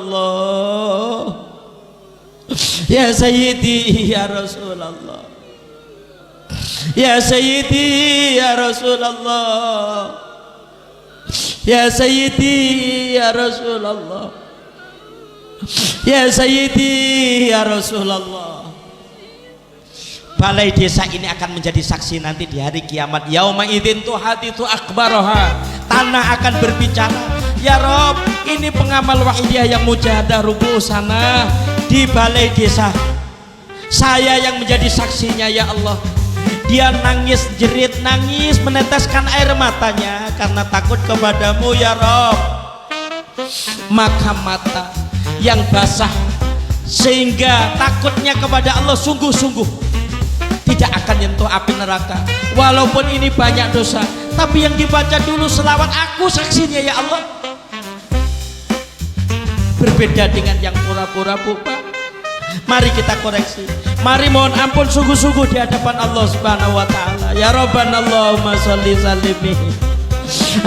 ya Sayyidi ya Rasulullah, ya Sayyidi ya Rasulullah, ya Sayyidi ya Rasulullah, ya Sayyidi ya Rasulullah. Balai desa ini akan menjadi saksi nanti di hari kiamat. Yauma idzin tuhaditsu akbaraha. Tanah akan berbicara, ya Rob, ini pengamal wahidiyah yang mujahadah rubuh sana di balai desa. Saya yang menjadi saksinya, ya Allah. Dia nangis, jerit, nangis, meneteskan air matanya karena takut kepadamu, ya Rob. Maka mata yang basah sehingga takutnya kepada Allah sungguh-sungguh tidak akan nyentuh api neraka. Walaupun ini banyak dosa, tapi yang dibaca dulu selawat, aku saksinya, ya Allah. Berbeda dengan yang pura-pura, Bu Pak. Mari kita koreksi, mari mohon ampun sungguh-sungguh di hadapan Allah Subhanahu wa taala. Ya Rabbana Allahumma sholli sallim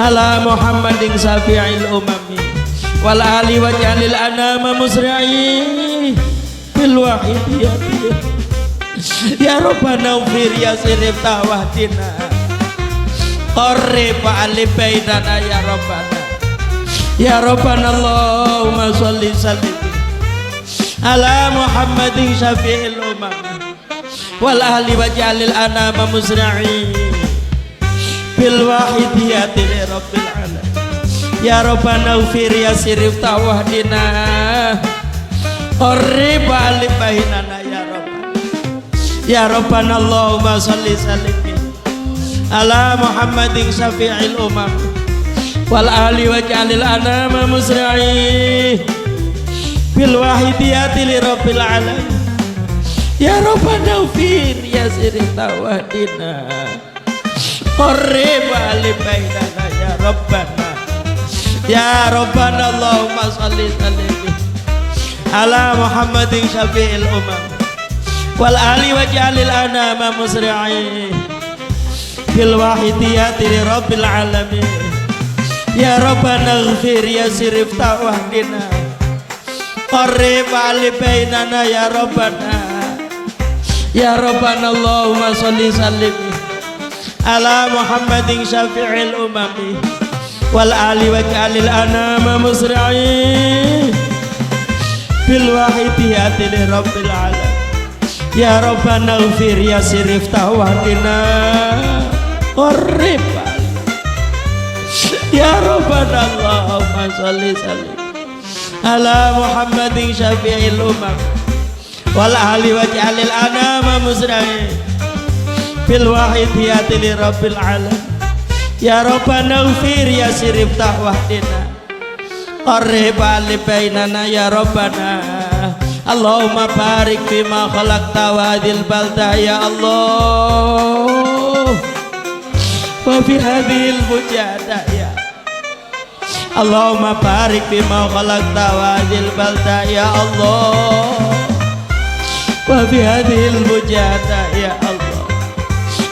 ala Muhammadin syafi'il umami wal ali waj'alil anama musri'i bil wahidiyati. Ya Rabbana ufir ya sirif tawahdina qarrib ali bainana ya Rabbana. Ya Rabbana Allahumma sholli sallim ala Muhammadin syafi'il umam wal ahli waj'alil anama musri'i bil wahidiyati li rabbil alamin. Ya Rabbana ufir ya sirif tawahdina qarrib ali bainana ya Rabbana. Ya Rabbana Allahumma sholli sallim ala Muhammadin syafi'il umam wal ahli waj'alil anama musri'i bil wahidiyati li rabbil alamin. Ya Rabbana ufir ya sirif tawahdina qarrib ali bainana ya Rabbana. Ya Rabbana Allahumma sholli sallim ala Muhammadin syafi'il umam wal ali waj'alil anama musri'i bil wahidiyati li rabbil alamin. Ya Rabbana ighfir ya sirif tawahdina qarrib ali bainana ya Rabbana. Ya Rabbana Allahumma sholli sallim ala Muhammadin syafi'il umami wal ali waj'alil anama musri'i bil wahidiyati li rabbil alamin. Ya Rabbana ighfir ya sirif tawahdina qarrib. Ya Rabbana Allahumma sholli sallim ala Muhammadin syafi'il umam wal ahli waj'alil anama musri'i bil wahidiyati li rabbil alamin. Ya Rabbana ighfir ya sirif tawahdina qarrib ali bainana ya Rabbana. Allahumma barik fima khalaqta wa hadhil balda ya Allah wa fi hadhil mujahadah ya Allahumma barik fima khalaqta wa hadhil balda ya Allah wa fi hadhil mujahadah ya Allah.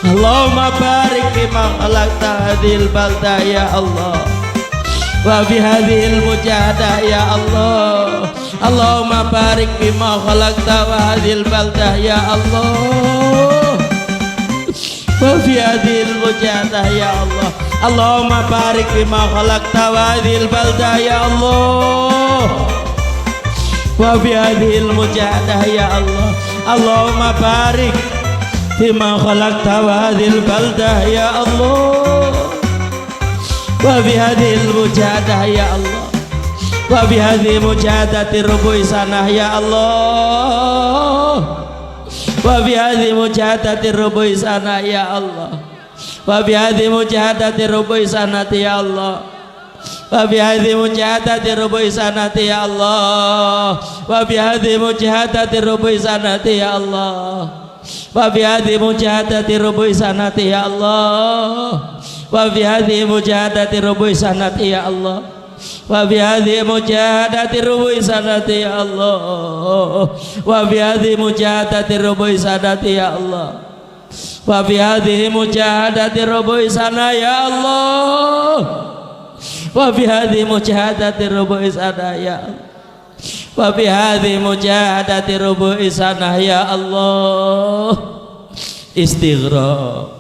Allahumma barik fima khalaqta hadhil balda ya Allah wa fi hadhil mujahadah ya Allah. Allahumma barik fima khalaqta wa hadhil balda ya Allah wa fi hadhil mujahadah ya Allah. Allahumma barik fima khalaqta wa hadhil balda ya Allah wa fi hadhil mujahadah ya Allah. Allahumma barik bima khalaqta wa hadhil baldah ya Allah, wa bihadhil mujahadah ya Allah, wa bihadhi mujahadati rubu'i sanah ya Allah, wa bihadhi mujahadati rubu'i sanah ya Allah, wa bihadhi mujahadati rubu'i sanati ya Allah, wa bihadhi mujahadati rubu'i sanati ya Allah, wa bihadhi mujahadati rubu'i sanati ya Allah, wa bihadhi mujahadati rubu'i sanati ya Allah, wa bihadhi mujahadati rubu'i sanati ya Allah, wa bihadhi mujahadati rubu'i sanati ya Allah, wa bihadhi mujahadati rubu'i sanati ya Allah, wa bihadhi mujahadati rubu'i sana ya Allah, wa bihadhi mujahadati rubu'i sana ya Allah, wa bihadhi mujahadati rubu'i sana ya Allah. Istighraq.